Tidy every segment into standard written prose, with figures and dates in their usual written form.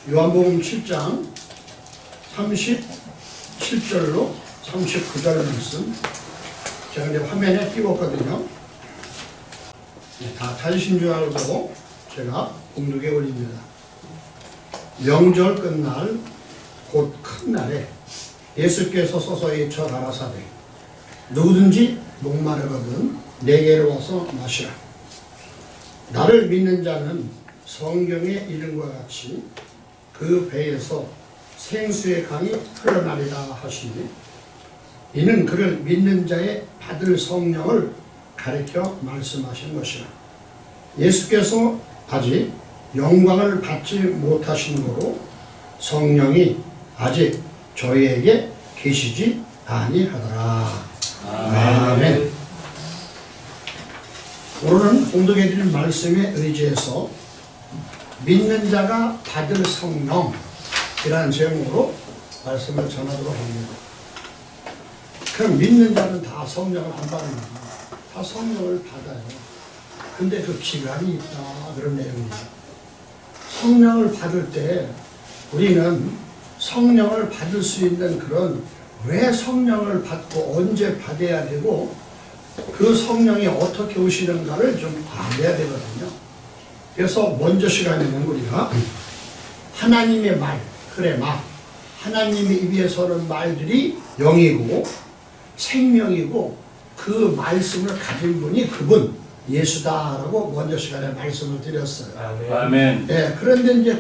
요한복음 7장 37절로 39절 말씀 제가 이제 화면에 띄웠거든요. 다 찾으신 줄 알고 제가 공독에 올립니다. 명절 끝날 곧 큰 날에 예수께서 서서히 저 가라사대 누구든지 목마르거든 내게로 와서 마시라. 나를 믿는 자는 성경의 이름과 같이 그 배에서 생수의 강이 흘러나리라 하시니 이는 그를 믿는 자의 받을 성령을 가리켜 말씀하신 것이라. 예수께서 아직 영광을 받지 못하신 거로 성령이 아직 저희에게 계시지 아니하더라. 아멘. 오늘은 공독해드린 말씀에 의지해서 믿는 자가 받을 성령이라는 제목으로 말씀을 전하도록 합니다. 그럼 믿는 자는 다 성령을 안 받습니다. 다 성령을 받아요. 근데 그 기간이 있다 그런 내용입니다. 성령을 받을 때 우리는 성령을 받을 수 있는 그런 왜 성령을 받고 언제 받아야 되고 그 성령이 어떻게 오시는가를 좀 알아야 되거든요. 그래서 먼저 시간에는 우리가 하나님의 말, 크레마, 하나님의 입에서 오는 말들이 영이고 생명이고 그 말씀을 가진 분이 그분 예수다라고 먼저 시간에 말씀을 드렸어요. 아멘. 네, 그런데 이제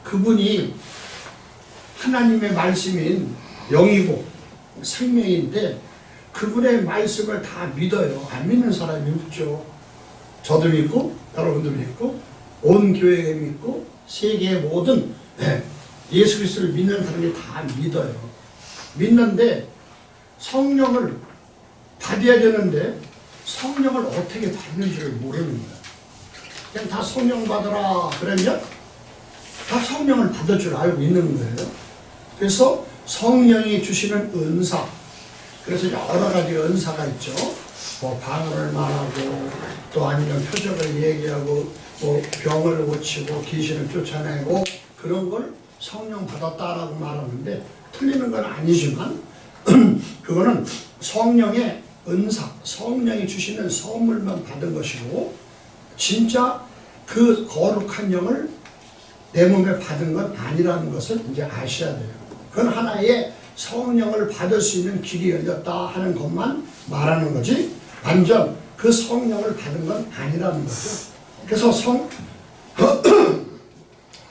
그분이 하나님의 말씀인 영이고 생명인데 그분의 말씀을 다 믿어요. 안 믿는 사람이 없죠. 저도 믿고 여러분도 믿고 온 교회가 믿고 세계의 모든 예수 그리스도를 믿는 사람이 다 믿어요. 믿는데 성령을 받아야 되는데 성령을 어떻게 받는지를 모르는 거예요. 그냥 다 성령 받으라 그러면 다 성령을 받을 줄 알고 있는 거예요. 그래서 성령이 주시는 은사, 그래서 여러 가지 은사가 있죠. 뭐 방언을 말하고 또 아니면 표적을 얘기하고 뭐 병을 고치고 귀신을 쫓아내고 그런 걸 성령 받았다라고 말하는데 틀리는 건 아니지만 그거는 성령의 은사, 성령이 주시는 선물만 받은 것이고 진짜 그 거룩한 영을 내 몸에 받은 건 아니라는 것을 이제 아셔야 돼요. 그건 하나의 성령을 받을 수 있는 길이 열렸다 하는 것만 말하는 거지 완전 그 성령을 받은 건 아니라는 거죠. 그래서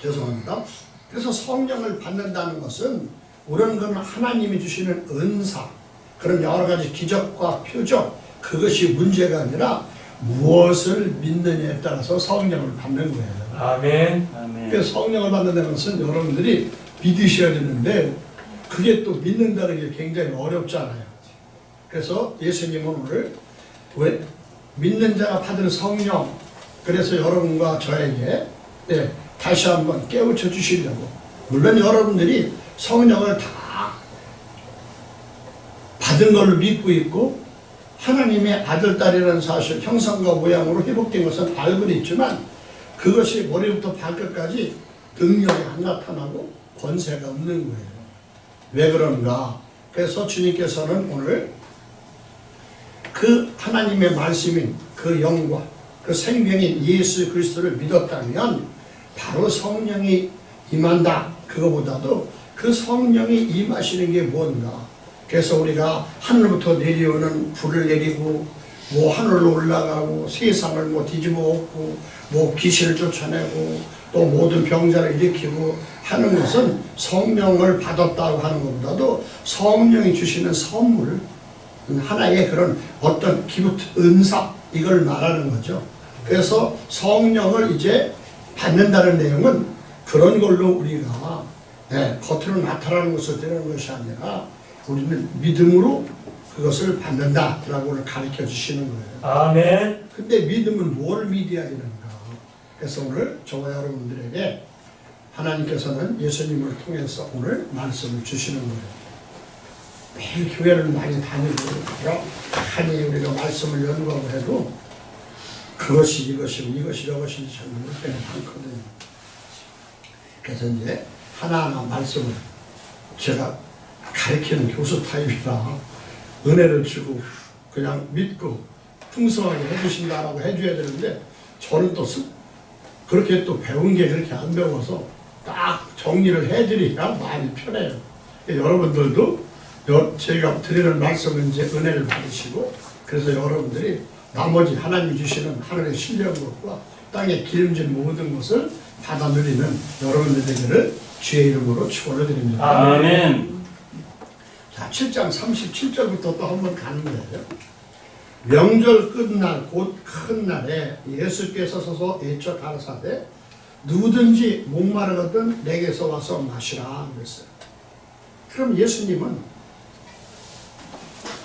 죄송합니다. 그래서 성령을 받는다는 것은 우리는 그건 하나님이 주시는 은사, 그런 여러 가지 기적과 표적, 그것이 문제가 아니라 무엇을 믿느냐에 따라서 성령을 받는 거예요. 아멘. 아멘. 그래서 성령을 받는다는 것은 여러분들이 믿으셔야 되는데 그게 또 믿는다는 게 굉장히 어렵잖아요. 그래서 예수님은 오늘 왜 믿는 자가 받을 성령, 그래서 여러분과 저에게 다시 한번 깨우쳐 주시려고, 물론 여러분들이 성령을 다 받은 걸로 믿고 있고 하나님의 아들, 딸이라는 사실, 형상과 모양으로 회복된 것은 알고 있지만 그것이 머리부터 발끝까지 능력이 안 나타나고 권세가 없는 거예요. 왜 그런가? 그래서 주님께서는 오늘 그 하나님의 말씀인 그 영과 그 생명인 예수 그리스도를 믿었다면 바로 성령이 임한다. 그거보다도 그 성령이 임하시는 게 뭔가? 그래서 우리가 하늘부터 내려오는 불을 내리고 뭐 하늘로 올라가고 세상을 뭐 뒤집어 엎고 뭐 귀신을 쫓아내고 또 모든 병자를 일으키고 하는 것은 성령을 받았다고 하는 것보다도 성령이 주시는 선물, 하나의 그런 어떤 기부트 은사, 이걸 말하는 거죠. 그래서 성령을 이제 받는다는 내용은 그런 걸로 우리가 겉으로 나타나는 것을 드리는 것이 아니라 우리는 믿음으로 그것을 받는다라고 가르쳐 주시는 거예요. 아멘. 근데 믿음은 뭘 믿어야 되는가? 그래서 오늘 저와 여러분들에게 하나님께서는 예수님을 통해서 오늘 말씀을 주시는 거예요. 매일 교회를 많이 다니고 여러 많이 우리가 말씀을 연구하고 해도 그것이 이것이고 이것이 저것이 잘 모를 때가 많거든요. 그래서 이제 하나하나 말씀을 제가 가르치는 교수 타입이라 은혜를 주고 그냥 믿고 풍성하게 해주신다라고 해줘야 되는데 저는 또 그렇게 또 배운 게 그렇게 안 배워서 딱 정리를 해드리니까 마음이 편해요. 여러분들도 제가 드리는 말씀은 이제 은혜를 받으시고 그래서 여러분들이 나머지 하나님이 주시는 하늘의 신령과 땅에 기름진 모든 것을 받아 누리는 여러분들 되기를 주의 이름으로 축원을 드립니다. 아멘. 자, 7장 37절부터 또 한번 가는 거예요. 명절 끝날 곧 큰 날에 예수께서 서서 예쳐 가라사대 누구든지 목마르거든 내게서 와서 마시라 그랬어요. 그럼 예수님은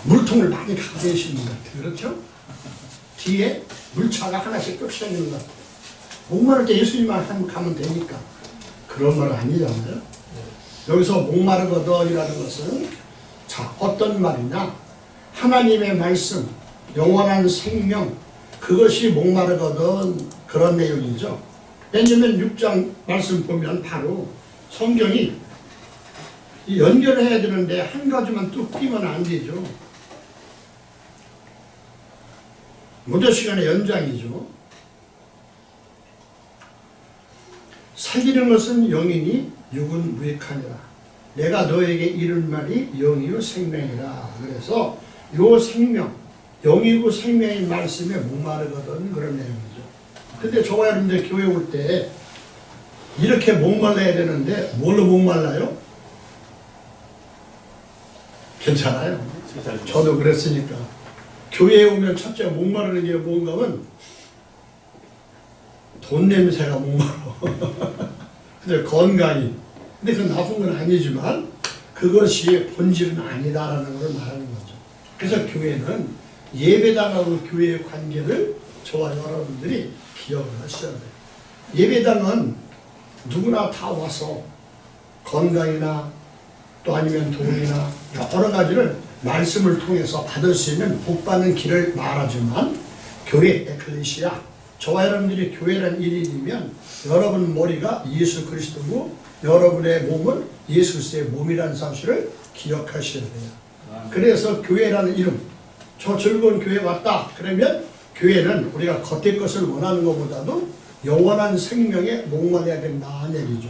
물통을 많이 갖고 계시는 것 같아요. 그렇죠? 뒤에 물차가 하나씩 쭉 생기는 것 같아요. 목마를 때 예수님만 가면 되니까. 그런 말 아니잖아요. 여기서 목마르거든이라는 것은 자, 어떤 말이냐? 하나님의 말씀, 영원한 생명, 그것이 목마르거든 그런 내용이죠. 왜냐면 6장 말씀 보면 바로 성경이 연결해야 되는데 한 가지만 뚝 띄면 안 되죠. 모든 시간의 연장이죠. 살기는 것은 영이니 육은 무익하니라. 내가 너에게 이를 말이 영이요 생명이라. 그래서 요 생명, 영이고 생명의 말씀에 목마르거든 그런 내용이죠. 근데 저와 여러분들 교회 올 때 이렇게 목말라야 되는데 뭘로 목말라요? 괜찮아요. 저도 그랬으니까. 교회에 오면 첫째 목마르는 게 뭔가 하면 돈 냄새가 목마르. 근데 건강이. 근데 그건 나쁜 건 아니지만 그것이 본질은 아니다라는 걸 말하는 거죠. 그래서 교회는 예배당하고 교회의 관계를 저와 여러분들이 기억을 하셔야 돼요. 예배당은 누구나 다 와서 건강이나 또 아니면 돈이나 여러 가지를 말씀을 통해서 받을 수 있는 복받는 길을 말하지만 교회, 에클레시아, 저와 여러분들이 교회라는 일이면 여러분 머리가 예수 그리스도고 여러분의 몸은 예수 그리스도의 몸이라는 사실을 기억하셔야 돼요. 그래서 교회라는 이름, 저 즐거운 교회 왔다 그러면 교회는 우리가 겉의 것을 원하는 것보다도 영원한 생명에 목말라야 된다는 얘기죠.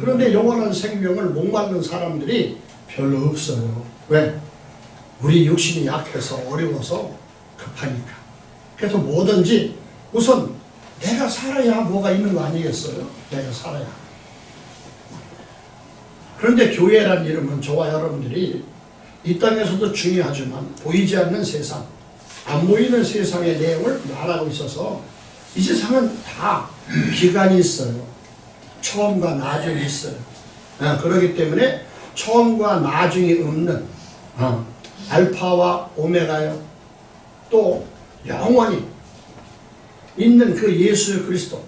그런데 영원한 생명을 목마른 사람들이 별로 없어요. 왜? 우리 육신이 약해서 어려워서 급하니까. 그래서 뭐든지 우선 내가 살아야 뭐가 있는 거 아니겠어요? 내가 살아야. 그런데 교회라는 이름은 저와 여러분들이 이 땅에서도 중요하지만 보이지 않는 세상, 안 보이는 세상의 내용을 말하고 있어서 이 세상은 다 기간이 있어요. 처음과 나중이 있어요. 그렇기 때문에 처음과 나중이 없는 알파와 오메가요. 또 영원히 있는 그 예수 그리스도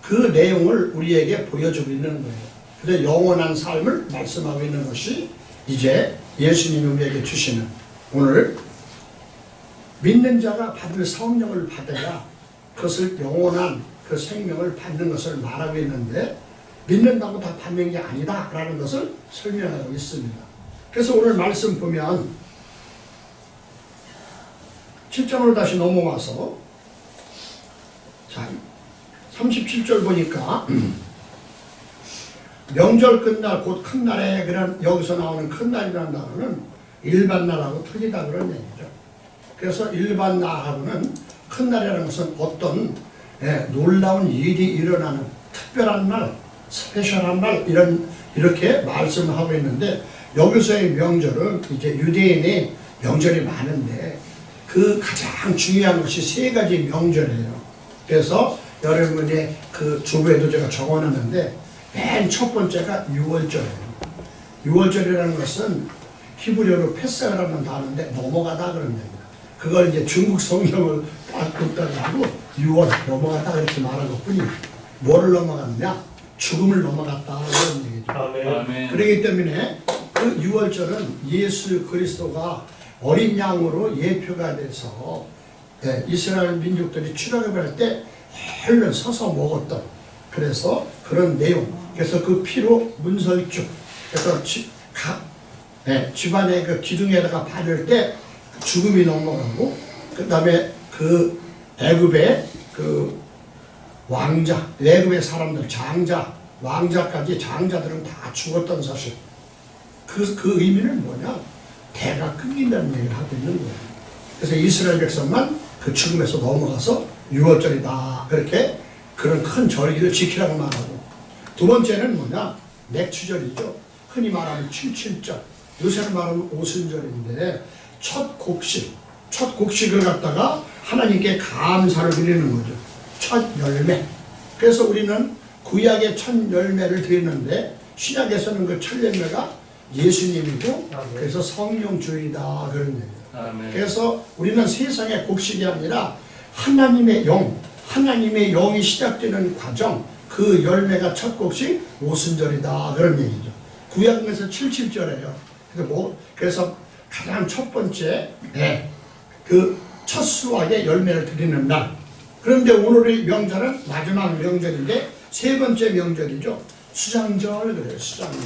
그 내용을 우리에게 보여주고 있는 거예요. 그래서 영원한 삶을 말씀하고 있는 것이 이제 예수님이 우리에게 주시는 오늘 믿는 자가 받을 성령을 받아야 그것을 영원한 그 생명을 받는 것을 말하고 있는데 믿는다고 다 받는 게 아니다 라는 것을 설명하고 있습니다. 그래서 오늘 말씀 보면 7장으로 다시 넘어와서 자 37절 보니까 명절 끝날 곧 큰 날에 그런 여기서 나오는 큰 날이라는 단어는 일반 날하고 틀리다 그런 얘기죠. 그래서 일반 날하고는 큰 날이라는 것은 어떤 놀라운 일이 일어나는 특별한 날, 스페셜한 날 이렇게 말씀하고 있는데 여기서의 명절은 이제 유대인의 명절이 많은데 그 가장 중요한 것이 세 가지 명절이에요. 그래서 여러분의 그 주부에도 제가 적어놨는데 맨 첫 번째가 6월절이에요. 6월절이라는 것은 히브리어로 패스가라는 단어인데 넘어가다 그런 얘기다. 그걸 이제 중국 성경을 바꿨다고 6월 넘어갔다 이렇게 말한 것뿐이 뭐를 넘어갔냐? 죽음을 넘어갔다 그런 얘기죠. 아멘. 그렇기 때문에 그 6월절은 예수 그리스도가 어린 양으로 예표가 돼서 이스라엘 민족들이 출애굽할 때 헐렁 서서 먹었던 그래서 그런 내용, 그래서 그 피로 문설주, 그래서 집안의 그 기둥에다가 바를 때 죽음이 넘어가고, 그 다음에 그 애굽의 그 왕자, 애굽의 사람들, 장자, 왕자까지 장자들은 다 죽었던 사실. 그 의미는 뭐냐? 대가 끊긴다는 얘기를 하고 있는 거예요. 그래서 이스라엘 백성만 그 죽음에서 넘어가서 6월절이다. 그렇게 그런 큰 절기를 지키라고 말하고. 두 번째는 뭐냐? 맥추절이죠. 흔히 말하는 77절. 요새는 말하면 오순절인데 첫 곡식을 갖다가 하나님께 감사를 드리는 거죠. 첫 열매. 그래서 우리는 구약의 첫 열매를 드리는데 신약에서는 그 첫 열매가 예수님이고 그래서 성령주의다 그런 얘기예요. 그래서 우리는 세상의 곡식이 아니라 하나님의 영이 시작되는 과정, 그 열매가 첫 곡식 오순절이다 그런 얘기죠. 구약에서 77절이에요. 그래서 가장 첫 번째 그 첫 수확의 열매를 드리는 날. 그런데 오늘의 명절은 마지막 명절인데 세 번째 명절이죠. 수장절 그래요. 수장절.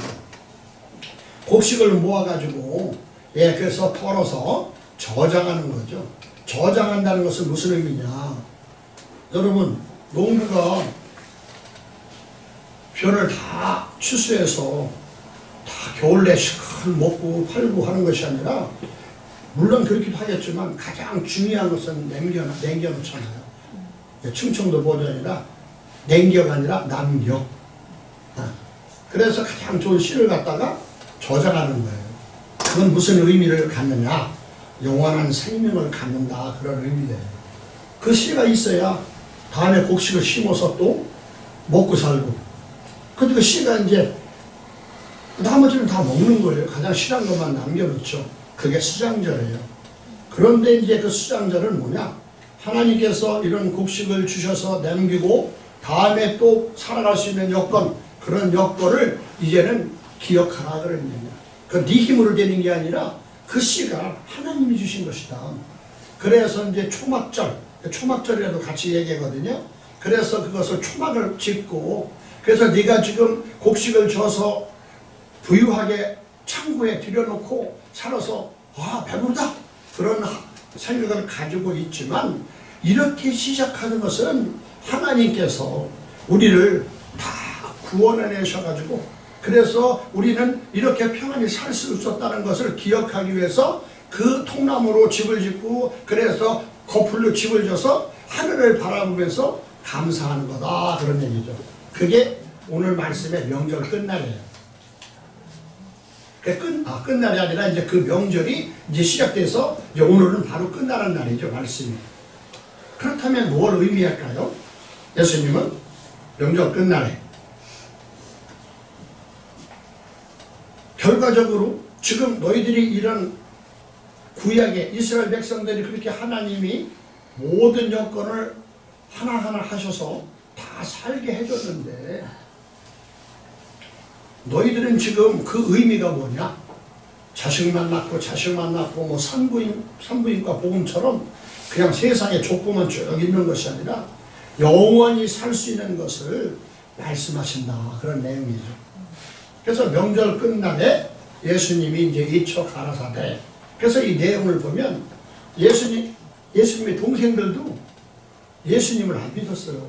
곡식을 모아가지고 그래서 털어서 저장하는 거죠. 저장한다는 것은 무슨 의미냐? 여러분 농부가 벼를 다 추수해서 다 겨울 내 시큰 먹고 팔고 하는 것이 아니라 물론 그렇기도 하겠지만 가장 중요한 것은 남겨놓잖아요. 충청도 버전이라 냉겨가 아니라 남겨. 그래서 가장 좋은 씨를 갖다가 저장하는 거예요. 그건 무슨 의미를 갖느냐? 영원한 생명을 갖는다 그런 의미예요. 그 씨가 있어야 다음에 곡식을 심어서 또 먹고 살고. 근데 그 씨가 이제 나머지는 다 먹는 거예요. 가장 실한 것만 남겨놓죠. 그게 수장절이에요. 그런데 이제 그 수장절은 뭐냐? 하나님께서 이런 곡식을 주셔서 남기고 다음에 또 살아갈 수 있는 여건, 그런 여건을 이제는 기억하라 그런 얘기야. 그 네 힘으로 되는 게 아니라 그 씨가 하나님이 주신 것이다. 그래서 이제 초막절이라도 같이 얘기하거든요. 그래서 그것을 초막을 짓고, 그래서 네가 지금 곡식을 져서 부유하게 창고에 들여놓고 살아서 배부르다 그런 생각을 가지고 있지만, 이렇게 시작하는 것은 하나님께서 우리를 다 구원해내셔가지고 그래서 우리는 이렇게 평안히 살 수 있었다는 것을 기억하기 위해서 그 통나무로 집을 짓고 그래서 거풀로 집을 져서 하늘을 바라보면서 감사하는 거다 그런 얘기죠. 그게 오늘 말씀의 명절 끝날이에요. 끝날이 아니라 이제 그 명절이 이제 시작돼서 이제 오늘은 바로 끝나는 날이죠, 말씀이. 그렇다면 뭘 의미할까요? 예수님은 명절 끝날에 결과적으로 지금 너희들이 이런 구약의 이스라엘 백성들이 그렇게 하나님이 모든 여건을 하나하나 하셔서 다 살게 해줬는데 너희들은 지금 그 의미가 뭐냐? 자식만 낳고 뭐 산부인과 복음처럼 그냥 세상에 족보만 쭉 있는 것이 아니라 영원히 살 수 있는 것을 말씀하신다 그런 내용이죠. 그래서 명절 끝날에 예수님이 이제 이처 가라사대. 그래서 이 내용을 보면 예수님의 동생들도 예수님을 안 믿었어요.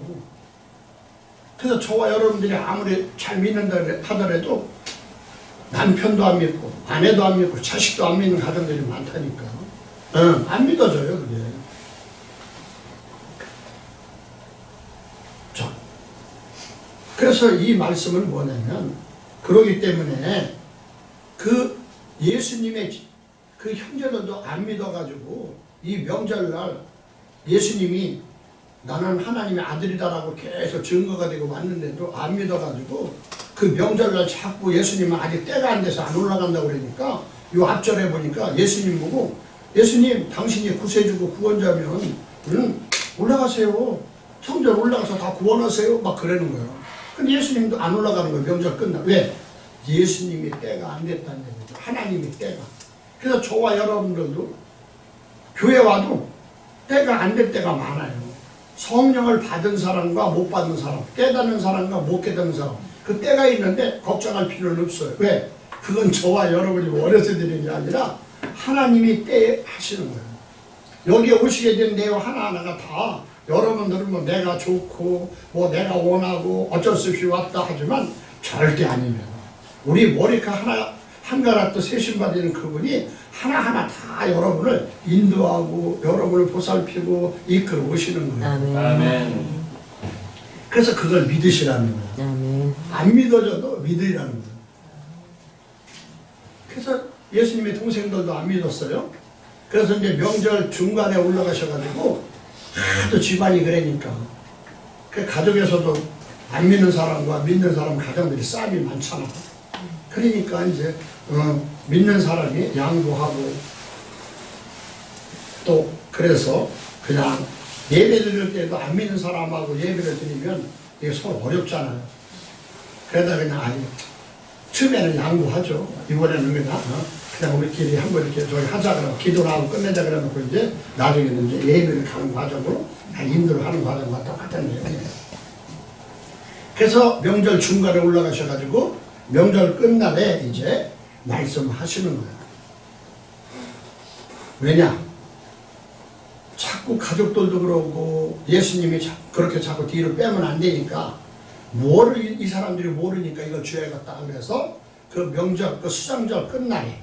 그래서 저와 여러분들이 아무리 잘 믿는다 하더라도 남편도 안 믿고 아내도 안 믿고 자식도 안 믿는 가정들이 많다니까. 안 믿어져요 그게. 자, 그래서 이 말씀은 뭐냐면 그러기 때문에 그 예수님의 그 형제들도 안 믿어가지고 이 명절날 예수님이 나는 하나님의 아들이다라고 계속 증거가 되고 왔는데도 안 믿어가지고 그 명절날 자꾸 예수님은 아직 때가 안 돼서 안 올라간다고 그러니까 요 앞절에 보니까 예수님 보고 예수님 당신이 구세주고 구원자면 올라가세요. 성전 올라가서 다 구원하세요. 막 그러는 거예요. 근데 예수님도 안 올라가는 거예요. 명절 끝나. 왜? 예수님이 때가 안 됐다는 얘기죠. 하나님이 때가. 그래서 저와 여러분들도 교회 와도 때가 안 될 때가 많아요. 성령을 받은 사람과 못 받은 사람, 깨닫는 사람과 못 깨닫는 사람, 그 때가 있는데 걱정할 필요는 없어요. 왜? 그건 저와 여러분이 원해서 드리는 게 아니라 하나님이 때 하시는 거예요. 여기에 오시게 된 내용 하나하나가 다 여러분들은 뭐 내가 좋고 뭐 내가 원하고 어쩔 수 없이 왔다 하지만 절대 아닙니다. 우리 머리카 하나 한가락도 세심받는 그분이 하나하나 다 여러분을 인도하고 여러분을 보살피고 이끌어 오시는 거예요. 아멘. 아멘. 그래서 그걸 믿으시라는 거예요. 아멘. 안 믿어져도 믿으라는 거예요. 그래서 예수님의 동생들도 안 믿었어요. 그래서 이제 명절 중간에 올라가셔가지고 하도 집안이 그러니까 그 가족에서도 안 믿는 사람과 믿는 사람 가정들이 싸움이 많잖아. 그러니까 이제 믿는 사람이 양보하고 또 그래서 그냥 예배 드릴 때도 안 믿는 사람하고 예배를 드리면 이게 서로 어렵잖아요. 그러다 그냥 아니 처음에는 양보하죠. 이번에는 그냥 우리끼리 한번 이렇게 저기 하자 그러고 기도를 하고 끝내자 그래놓고 이제 나중에는 이제 예배를 가는 과정으로 인도를 하는 과정과 똑같은 내용이에요. 그래서 명절 중간에 올라가셔가지고 명절 끝날에 이제 말씀하시는 거예요. 왜냐? 자꾸 가족들도 그러고 예수님이 그렇게 자꾸 뒤로 빼면 안 되니까 뭐를 이 사람들이 모르니까 이걸 줘야겠다 그래서 그 명절 그 수장절 끝날에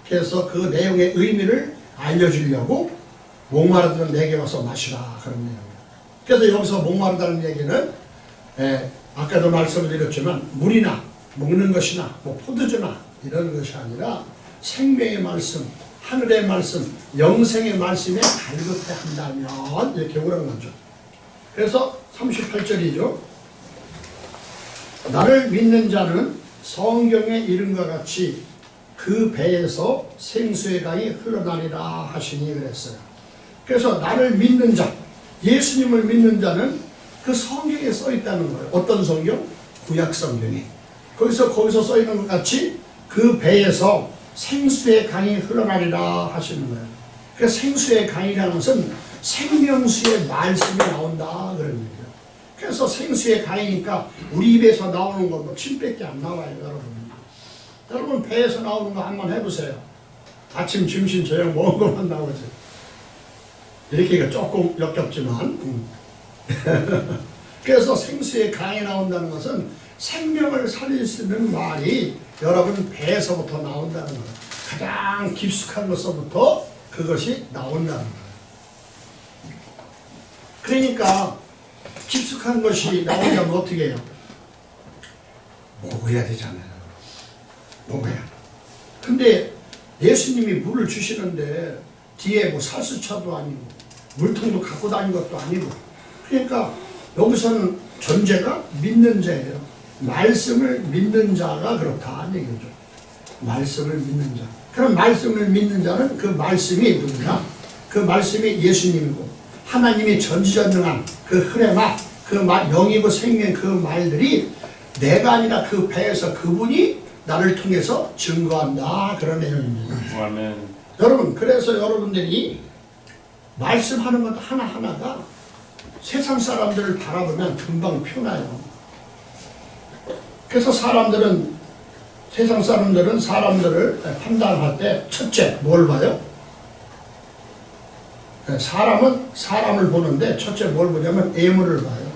그래서 그 내용의 의미를 알려주려고 목마르다는 내게 와서 마시라 그런 내용이에요. 그래서 여기서 목마르다는 얘기는 아까도 말씀을 드렸지만 물이나 먹는 것이나 뭐 포도주나 이런 것이 아니라 생명의 말씀, 하늘의 말씀, 영생의 말씀에 갈급해 한다면 이렇게 오라는 거죠. 그래서 38절이죠. 나를 믿는 자는 성경의 이름과 같이 그 배에서 생수의 강이 흘러나리라 하시니 그랬어요. 그래서 나를 믿는 자, 예수님을 믿는 자는 그 성경에 써 있다는 거예요. 어떤 성경? 구약 성경에. 거기서 써 있는 것 같이 그 배에서 생수의 강이 흘러나리라 하시는 거예요. 그 생수의 강이라는 것은 생명수의 말씀이 나온다 그런 얘기예요. 그래서 생수의 강이니까 우리 입에서 나오는 건 뭐 침밖에 안 나와요, 여러분. 여러분 배에서 나오는 거 한번 해보세요. 아침, 점심, 저녁 먹은 것만 나오지. 이렇게 조금 역겹지만 그래서 생수의 강이 나온다는 것은 생명을 살릴 수 있는 말이 여러분 배에서부터 나온다는 거예요. 가장 깊숙한 것서부터 그것이 나온다는 거예요. 그러니까 깊숙한 것이 나오려면 어떻게 해요? 먹어야 되잖아요. 먹어야. 근데 예수님이 물을 주시는데 뒤에 뭐 살수차도 아니고 물통도 갖고 다닌 것도 아니고 그러니까 여기서는 전제가 믿는 자예요. 말씀을 믿는 자가 그렇다 얘기죠. 말씀을 믿는 자. 그럼 말씀을 믿는 자는 그 말씀이 누구냐? 그 말씀이 예수님이고 하나님이 전지전능한 그 흐레마 그 영이고 생명 그 말들이 내가 아니라 그 배에서 그분이 나를 통해서 증거한다 그런 내용입니다. 아멘. 여러분 그래서 여러분들이 말씀하는 것 하나하나가 세상 사람들을 바라보면 금방 표나요. 그래서 세상 사람들은 사람들을 판단할 때 첫째 뭘 봐요? 사람은 사람을 보는데 첫째 뭘 보냐면 외모를 봐요.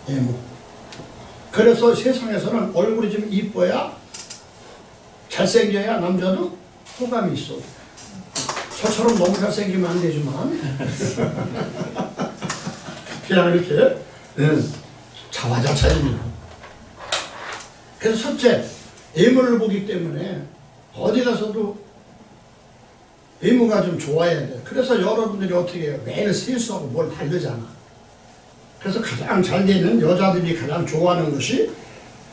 외모. 그래서 세상에서는 얼굴이 좀 이뻐야 잘생겨야 남자도 호감이 있어. 저처럼 너무 잘생기면 안 되지만 그냥 이렇게 자화자찬입니다. 그래서 첫째 외모를 보기 때문에 어디 가서도 외모가 좀 좋아야 돼. 그래서 여러분들이 어떻게 해요? 매일 세수하고 뭘 바르잖아. 그래서 가장 잘 되는 여자들이 가장 좋아하는 것이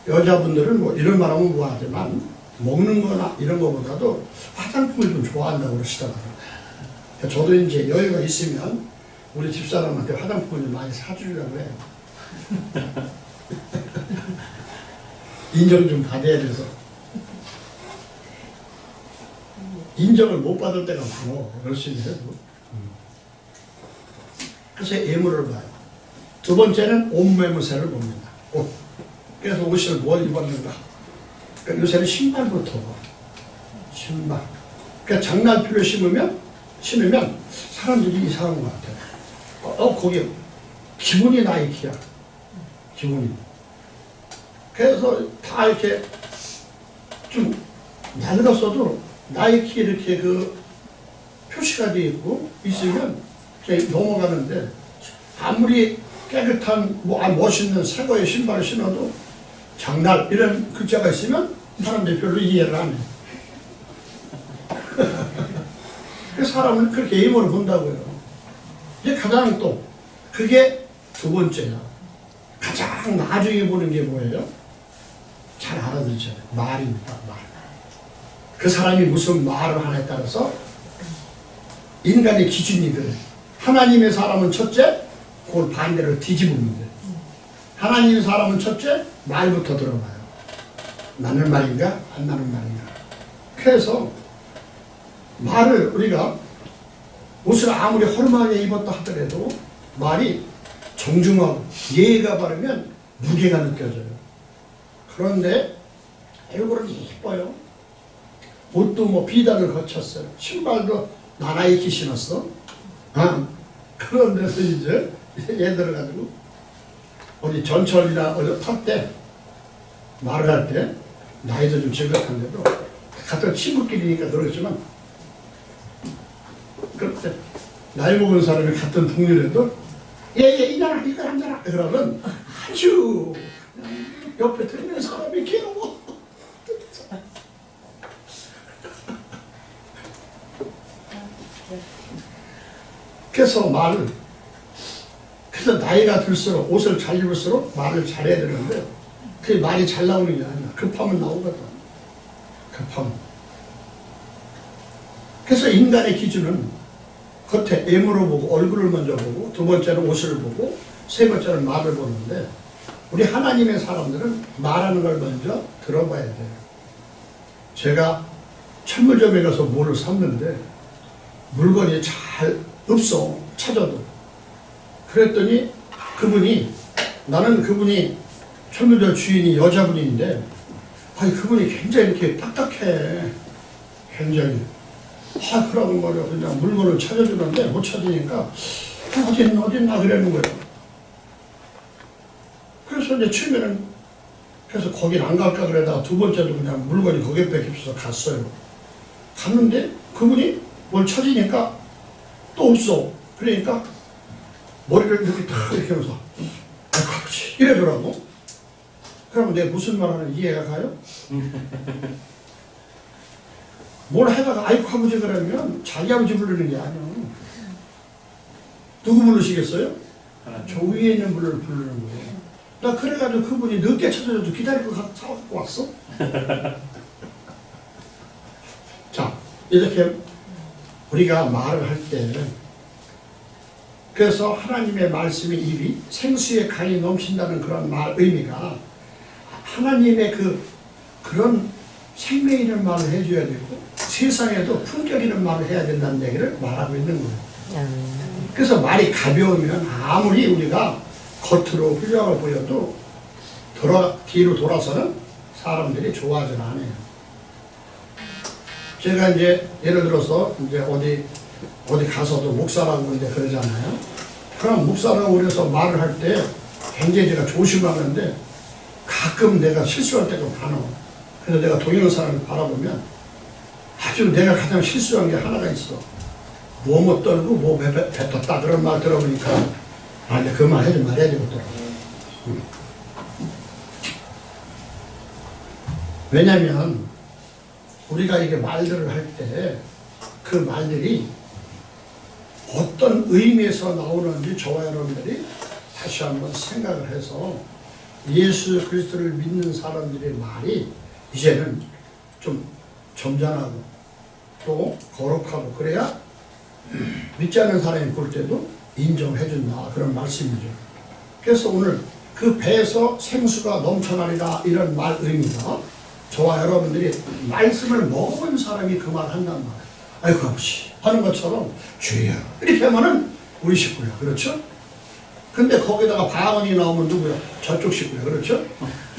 여자분들은 뭐 이런 말 하면 뭐하지만 먹는 거나 이런 거보다도 화장품을 좀 좋아한다고 그러시더라고요. 저도 이제 여유가 있으면 우리 집사람한테 화장품을 좀 많이 사주려고 해요. 인정 좀 받아야 돼서. 인정을 못 받을 때가 많어. 열심히 해도. 그래서 예물을 봐요. 두 번째는 옷 매무새를 봅니다. 옷. 그래서 옷을 뭘 입었는가. 그러니까 요새는 신발부터 봐. 신발. 그러니까 장난피를 신으면 사람들이 이상한 것 같아요. 거기 기분이 나이키야. 기분이. 그래서 다 이렇게 좀 낡았어도 나이키 이렇게 그 표시가 되어 있고 있으면 그냥 넘어가는데 아무리 깨끗한 멋있는 새 거의 신발을 신어도 장날 이런 글자가 있으면 사람들이 별로 이해를 안 해. 그 사람은 그렇게 예문을 본다고요. 이제 가장 또 그게 두 번째야. 가장 나중에 보는 게 뭐예요? 잘 알아듣잖아요. 말입니다. 말. 그 사람이 무슨 말을 하냐에 따라서 인간의 기준이 그래. 하나님의 사람은 첫째, 그걸 반대로 뒤집으면 돼. 하나님의 사람은 첫째, 말부터 들어봐요. 나는 말인가? 안 나는 말인가? 그래서 말을 우리가 옷을 아무리 허름하게 입었다 하더라도 말이 정중하고 예의가 바르면 무게가 느껴져요. 그런데 얼굴은 예뻐요. 옷도 뭐 비단을 거쳤어요. 신발도 나나이키 신었어. 그런 데서 이제 얘들 가지고 어디 전철이나 어디 탈 때 말을 할 때 나이도 좀 지긋한데도 같은 친구끼리니까 그러겠지만 그럴 때 나이 먹은 사람이 같은 동료라도 얘 이나라 이거 한자라 그러면 아주 옆에 들리는 사람이 귀여워. 그래서 그래서 나이가 들수록 옷을 잘 입을수록 말을 잘해야 되는데 그 말이 잘 나오는 게 아니야. 급하면 나오거든. 급하면. 그래서 인간의 기준은 겉에 외모를 보고 얼굴을 먼저 보고 두 번째는 옷을 보고 세 번째는 말을 보는데 우리 하나님의 사람들은 말하는 걸 먼저 들어봐야 돼요. 제가 철물점에 가서 뭐를 샀는데 물건이 잘 없어. 찾아도. 그랬더니 나는 그분이 철물점 주인이 여자분인데 그분이 굉장히 이렇게 딱딱해. 굉장히. 그러고 말이야. 그냥 물건을 찾아주는데 못 찾으니까 어딨나 그러는 거예요. 그래서 이제 처음에는 그래서 거긴 안 갈까 그러다가 두 번째도 그냥 물건이 거기밖에 없어서 갔어요. 갔는데 그분이 뭘 찾으니까 또 없어. 그러니까 머리를 이렇게 탁 이렇게 하면서 아버지 이러더라고. 그러면 내가 무슨 말 하는지 이해가 가요? 뭘 하다가 아이고 아버지 그러면 자기 아버지 부르는 게 아니야. 누구 부르시겠어요? 저 위에 있는 분을 부르는 거예요. 나 그래가지고 그분이 늦게 찾아줘도 기다리고 사갖고 왔어. 자, 이렇게 우리가 말을 할 때 그래서 하나님의 말씀의 입이 생수의 강이 넘친다는 그런 의미가 하나님의 그런 생명 있는 말을 해줘야 되고 세상에도 품격 있는 말을 해야 된다는 얘기를 말하고 있는 거예요. 그래서 말이 가벼우면 아무리 우리가 겉으로 훌륭하게 보여도 뒤로 돌아서는 사람들이 좋아하지 않아요. 제가 이제 예를 들어서 이제 어디 가서도 목사라고 이제 그러잖아요. 그럼 목사라고 그래서 말을 할 때 굉장히 제가 조심하는데 가끔 내가 실수할 때가 많아. 그래서 내가 동행하는 사람을 바라보면 아주 내가 가장 실수한 게 하나가 있어. 뭐뭐 떨고 뭐 뱉었다 그런 말 들어보니까 이제 그 말 하지 말아야 되겠더라고. 왜냐면 우리가 이게 말들을 할 때 그 말들이 어떤 의미에서 나오는지 저와 여러분들이 다시 한번 생각을 해서 예수 그리스도를 믿는 사람들의 말이 이제는 좀 점잖하고 또 거룩하고 그래야 믿지 않는 사람이 볼 때도 인정해준다 그런 말씀이죠. 그래서 오늘 그 배에서 생수가 넘쳐나리라 이런 말 의미가 저와 여러분들이 말씀을 먹어본 사람이 그 말 한단 말이에요. 아이고 아버지 하는 것처럼 주여 이렇게 하면은 우리 식구야. 그렇죠? 근데 거기다가 방언이 나오면 누구야? 저쪽 식구야. 그렇죠?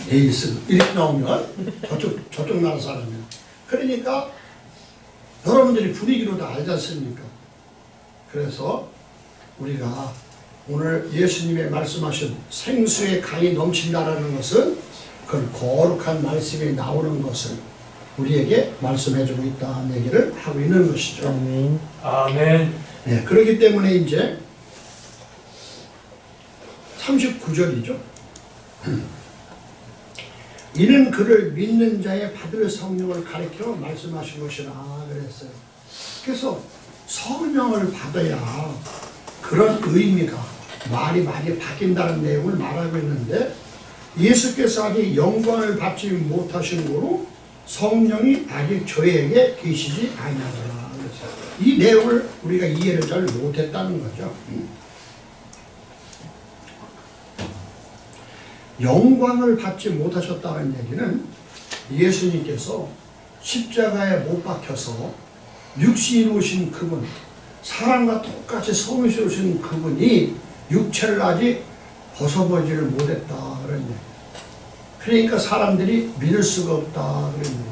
에이스 이렇게 나오면 저쪽 나라 사람이야. 그러니까 여러분들이 분위기로 다 알지 않습니까? 그래서 우리가 오늘 예수님의 말씀하신 생수의 강이 넘친다라는 것은 그 거룩한 말씀이 나오는 것을 우리에게 말씀해주고 있다는 얘기를 하고 있는 것이죠. 아멘. 아멘. 네, 그렇기 때문에 이제 39절이죠. 이는 그를 믿는 자의 받을 성령을 가리켜 말씀하신 것이라 그랬어요. 그래서 성령을 받아야 그런 의미가 말이 많이 바뀐다는 내용을 말하고 있는데 예수께서 아직 영광을 받지 못하신 거로 성령이 아직 저에게 계시지 아니하더라. 이 내용을 우리가 이해를 잘 못했다는 거죠. 영광을 받지 못하셨다는 얘기는 예수님께서 십자가에 못 박혀서 육신이 오신 그분, 사람과 똑같이 성육신이 오신 그분이 육체를 아직 벗어보지를 못했다 그런 얘기. 그러니까 사람들이 믿을 수가 없다 그런 얘기.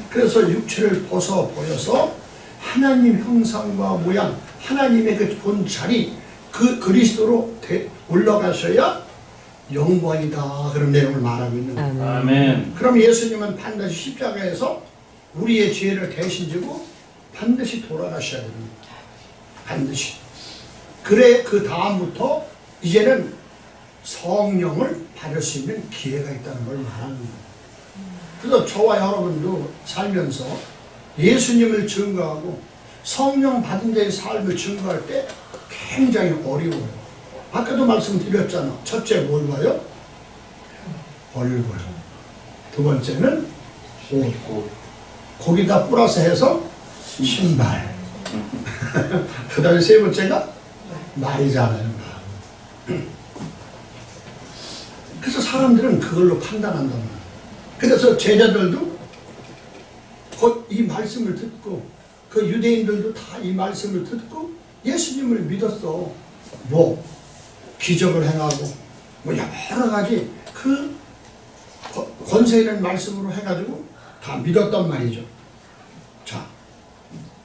그래서 육체를 벗어 보여서 하나님 형상과 모양, 하나님의 그 본 자리, 그 그리스도로 올라가셔야 영광이다 그런 내용을 말하고 있는 거예요. 아멘. 그럼 예수님은 반드시 십자가에서 우리의 죄를 대신 지고 반드시 돌아가셔야 됩니다. 반드시. 그래 그 다음부터 이제는 성령을 받을 수 있는 기회가 있다는 걸 말하는 거예요. 그래서 저와 여러분도 살면서 예수님을 증거하고 성령 받은 자의 삶을 증거할 때 굉장히 어려워요. 아까도 말씀드렸잖아. 첫째 뭘 봐요? 얼굴. 두 번째는 옷. 거기다 플러스 해서 신발. 그 다음에 세 번째가 말이잖아요. 그래서 사람들은 그걸로 판단한단 말이에요. 그래서 제자들도 곧 이 말씀을 듣고 그 유대인들도 다 이 말씀을 듣고 예수님을 믿었어. 뭐 기적을 행하고 뭐 여러 가지 그 권세 있는 말씀으로 해가지고 다 믿었단 말이죠. 자,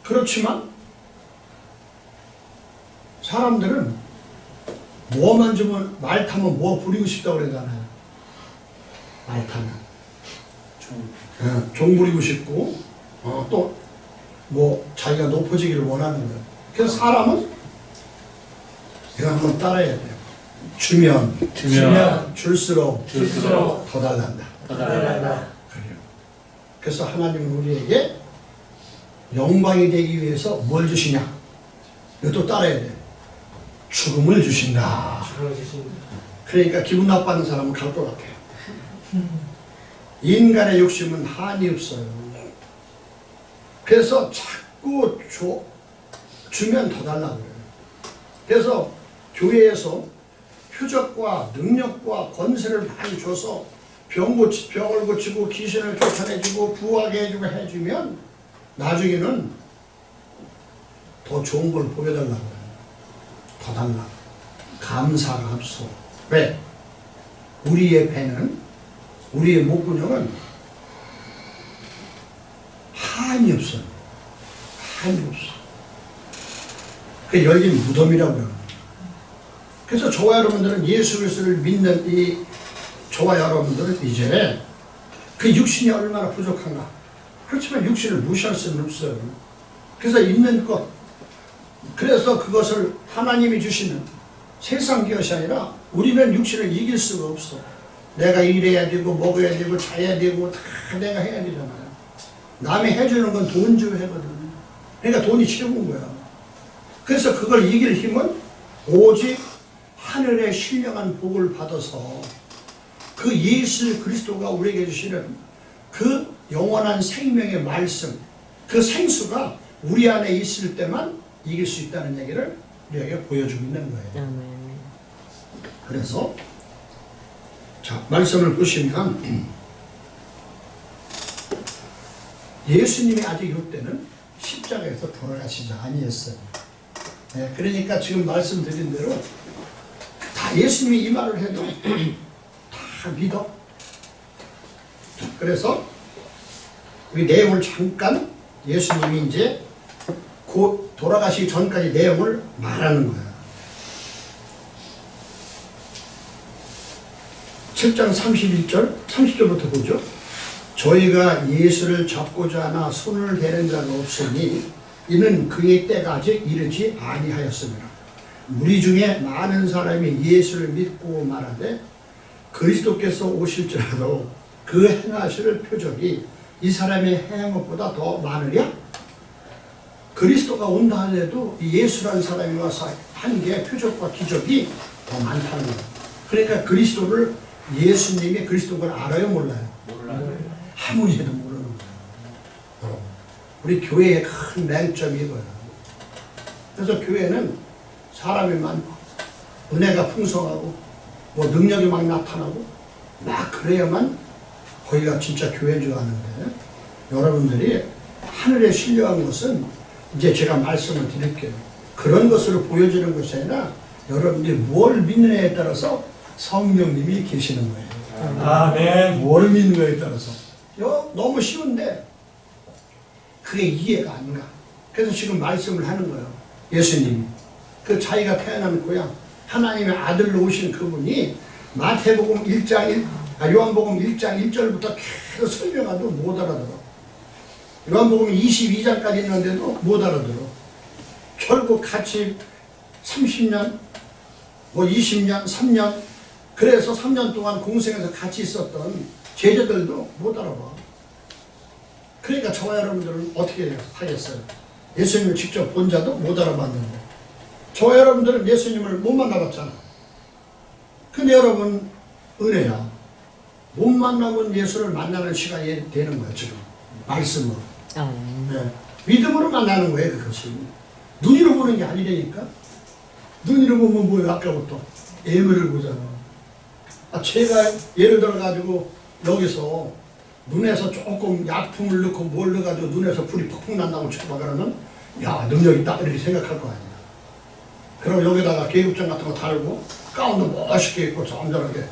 그렇지만 사람들은 뭐만 주면 말 타면 뭐 부리고 싶다고 그러잖아요. 말 타면 종 부리고 싶고 또 뭐 자기가 높아지기를 원하는 거예요. 그래서 사람은 이거 한번 따라야 돼요. 주면 줄수록 더 달란다. 그래요. 그래서 하나님은 우리에게 영광이 되기 위해서 뭘 주시냐? 이것도 따라야 돼. 죽음을 주신다. 그러니까 기분 나빠하는 사람은 갈 것 같아요. 인간의 욕심은 한이 없어요. 그래서 자꾸 주면 더 달라고 그래요. 그래서 교회에서 표적과 능력과 권세를 많이 줘서 병을 고치고 귀신을 쫓아내주고 부하게 해주고 해주면 나중에는 더 좋은 걸 보여달라고 해요. 더 달라. 감사가 없어. 왜? 우리의 배는, 우리의 목구멍은 한이 없어요. 한이 없어. 그 열린 무덤이라고 해요. 그래서 저와 여러분들은 예수 그리스도를 믿는 이 저와 여러분들은 이제 그 육신이 얼마나 부족한가. 그렇지만 육신을 무시할 수는 없어요. 그래서 있는 것, 그래서 그것을 하나님이 주시는 세상 것이 아니라 우리는 육신을 이길 수가 없어. 내가 일해야 되고 먹어야 되고 자야 되고 다 내가 해야 되잖아요. 남이 해주는 건 돈 주고 하거든. 그러니까 돈이 최고인 거야. 그래서 그걸 이길 힘은 오직 하늘의 신령한 복을 받아서 그 예수 그리스도가 우리에게 주시는 그 영원한 생명의 말씀, 그 생수가 우리 안에 있을 때만 이길 수 있다는 얘기를 우리에게 보여주고 있는 거예요. 그래서 자, 말씀을 보시면 예수님이 아직 이때는 십자가에서 돌아가시지 아니했어요. 네, 그러니까 지금 말씀드린 대로 예수님이 이 말을 해도 다 믿어. 그래서 이 내용을 잠깐 예수님이 이제 곧 돌아가시기 전까지 내용을 말하는 거야. 7장 31절, 30절부터 보죠. 저희가 예수를 잡고자 하나 손을 대는 자가 없으니 이는 그의 때가 아직 이르지 아니하였습니다. 우리 중에 많은 사람이 예수를 믿고 말하되 그리스도께서 오실지라도 그 행하실 표적이 이 사람의 행한 것보다 더 많으랴? 그리스도가 온다 하더라도 예수라는 사람이 와서 한 게 표적과 기적이 더 많다는 거예요. 그러니까 그리스도를 예수님이 그리스도인 걸 알아요, 몰라요? 몰라요. 아무리 해도 모르는 거예요. 우리 교회의 큰 맹점이 이거예요. 그래서 교회는 사람이 많고 은혜가 풍성하고 뭐 능력이 막 나타나고 막 그래야만 거기가 진짜 교회인 줄 아는데, 여러분들이 하늘에 신령한 것은 이제 제가 말씀을 드릴게요. 그런 것으로 보여지는 것이 아니라 여러분들이 뭘 믿느냐에 따라서 성령님이 계시는 거예요. 아멘. 뭘 믿는 거에 따라서. 너무 쉬운데 그게 이해가 안 가. 그래서 지금 말씀을 하는 거예요. 예수님이 그 자기가 태어난 고향 하나님의 아들로 오신 그분이 마태복음 1장 요한복음 1장 1절부터 계속 설명하도 못 알아들어. 요한복음 22장까지 있는데도 못 알아들어. 결국 같이 30년 뭐 20년 3년 그래서 3년 동안 공생에서 같이 있었던 제자들도 못 알아봐. 그러니까 저와 여러분들은 어떻게 하겠어요? 예수님을 직접 본 자도 못 알아봤는데, 저와 여러분들은 예수님을 못 만나봤잖아. 근데 여러분 은혜야. 못 만나본 예수를 만나는 시간이 되는 거야 지금. 말씀으로. 네. 믿음으로 만나는 거예요. 그것이 눈으로 보는 게 아니라니까. 눈으로 보면 뭐예요? 아까부터 예물을 보잖아. 제가 예를 들어 가지고 여기서 눈에서 조금 약품을 넣고 뭘 넣어가지고 눈에서 불이 푹푹 난다고 쳐봐 그러면 야 능력 있다 이렇게 생각할 거 아니야. 그럼 여기다가 계급장 같은 거 달고 가운도 멋있게 입고 점잖하게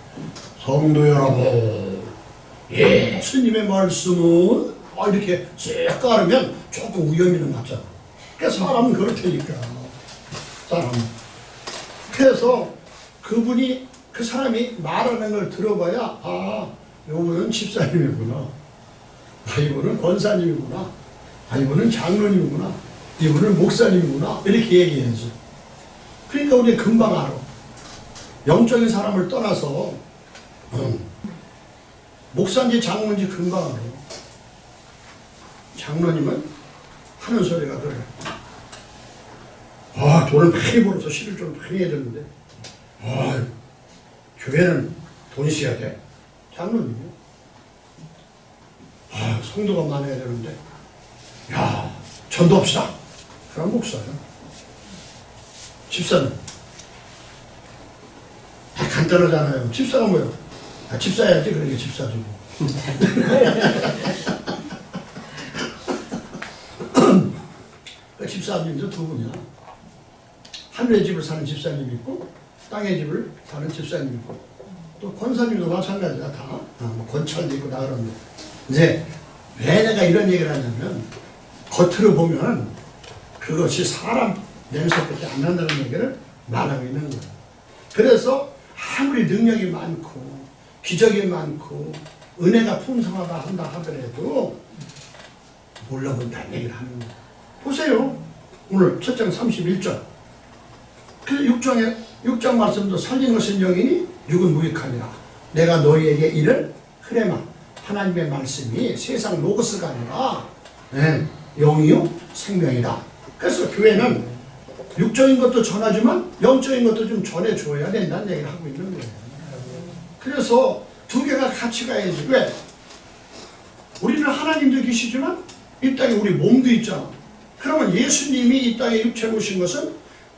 성도 여러분 예수님의 말씀은 이렇게 쓱 깔으면 조금 위험이는 맞잖아. 그래서 사람은 그렇다니까. 사람은. 그래서 그분이 그 사람이 말하는 걸 들어봐야 이분은 집사님이구나. 이분은 권사님이구나. 이분은 장로님이구나. 이분은 목사님이구나. 이렇게 얘기해야지. 그러니까 우리 금방 알아. 영적인 사람을 떠나서 목사인지 장로인지 금방 알아. 장로님은 하는 소리가 그래. 돈을 많이 벌어서 시를 좀 많이 해야 되는데 교회는 돈 있어야 돼. 장로님이요. 성도가 많아야 되는데 전도합시다. 그럼 목사요. 집사는 간단하잖아요. 집사가 뭐예요? 집사야지. 그러니까 집사죠. 집사님도 두 분이야. 하늘의 집을 사는 집사님이 있고 땅의 집을 사는 집사님이 있고 또 권사님도 마찬가지야. 다 권찰도 있고 다 그런데 이제 왜 내가 이런 얘기를 하냐면 겉으로 보면 그것이 사람 냄새밖에 안 난다는 얘기를 말하고 있는 거예요. 그래서 아무리 능력이 많고 기적이 많고 은혜가 풍성하다 한다 하더라도 몰라본다는 얘기를 하는 거예요. 보세요. 오늘 7장 31절 그 6장 말씀도 살린 것은 영이니 육은 무익하니라. 내가 너희에게 이를 흐레마 하나님의 말씀이 세상 로고스가 아니라 영이요 생명이다. 그래서 교회는 육적인 것도 전하지만 영적인 것도 좀 전해줘야 된다는 얘기를 하고 있는 거예요. 그래서 두 개가 같이 가야지. 왜? 우리는 하나님도 계시지만 이 땅에 우리 몸도 있잖아. 그러면 예수님이 이 땅에 육체로 오신 것은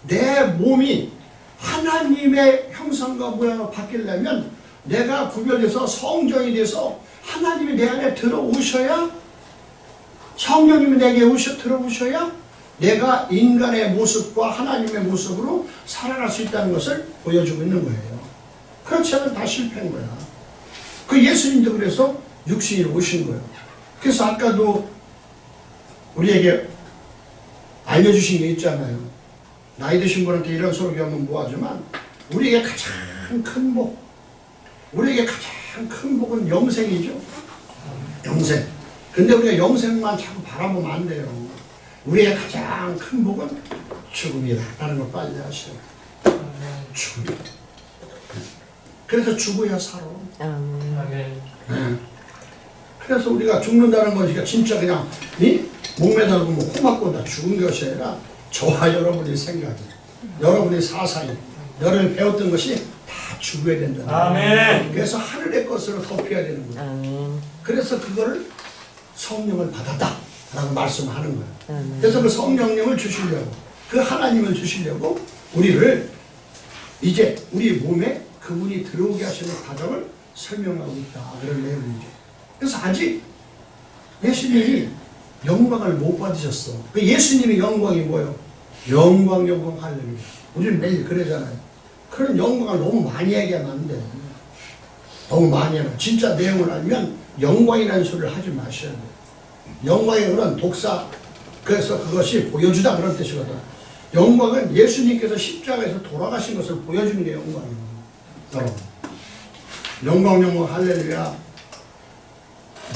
내 몸이 하나님의 형상과 모양을 바뀌려면 내가 구별돼서 성정이 돼서 하나님이 내 안에 들어오셔야, 성령님이 내게 들어오셔야 내가 인간의 모습과 하나님의 모습으로 살아갈 수 있다는 것을 보여주고 있는 거예요. 그렇지 않으면 다 실패한 거야. 그 예수님도 그래서 육신이 오신 거예요. 그래서 아까도 우리에게 알려주신 게 있잖아요. 나이 드신 분한테 이런 소리하면 뭐하지만 우리에게 가장 큰 복, 우리에게 가장 큰 복은 영생이죠. 영생. 근데 우리가 영생만 자꾸 바라보면 안 돼요. 우리의 가장 큰 복은 죽음이다라는 걸 빨리 아셔요. 죽음. 그래서 죽어야 살아. 아멘. 그래서 우리가 죽는다는 것이 진짜 그냥 목매달고 코 막고 다 죽은 것이 아니라 저와 여러분의 생각이, 여러분의 사상이, 여러분이 배웠던 것이 다 죽어야 된다. 아멘. 그래서 하늘의 것으로 덮여야 되는 거예요. 그래서 그거를 성령을 받았다라고 말씀하는 거예요. 그래서 그 성령님을 주시려고, 그 하나님을 주시려고 우리를 이제 우리 몸에 그분이 들어오게 하시는 과정을 설명하고 있다. 그런 내용이죠. 그래서 아직 예수님이 영광을 못 받으셨어. 그 예수님의 영광이 뭐예요? 영광, 영광, 할렐루야. 우리는 매일 그러잖아요. 그런 영광을 너무 많이 얘기하면 안 돼. 너무 많이 하면 진짜 내용을 알면 영광이라는 소리를 하지 마셔야 돼. 영광의 그런 독사, 그래서 그것이 보여주다 그런 뜻이거든. 영광은 예수님께서 십자가에서 돌아가신 것을 보여주는 게 영광이에요. 영광, 영광, 할렐루야.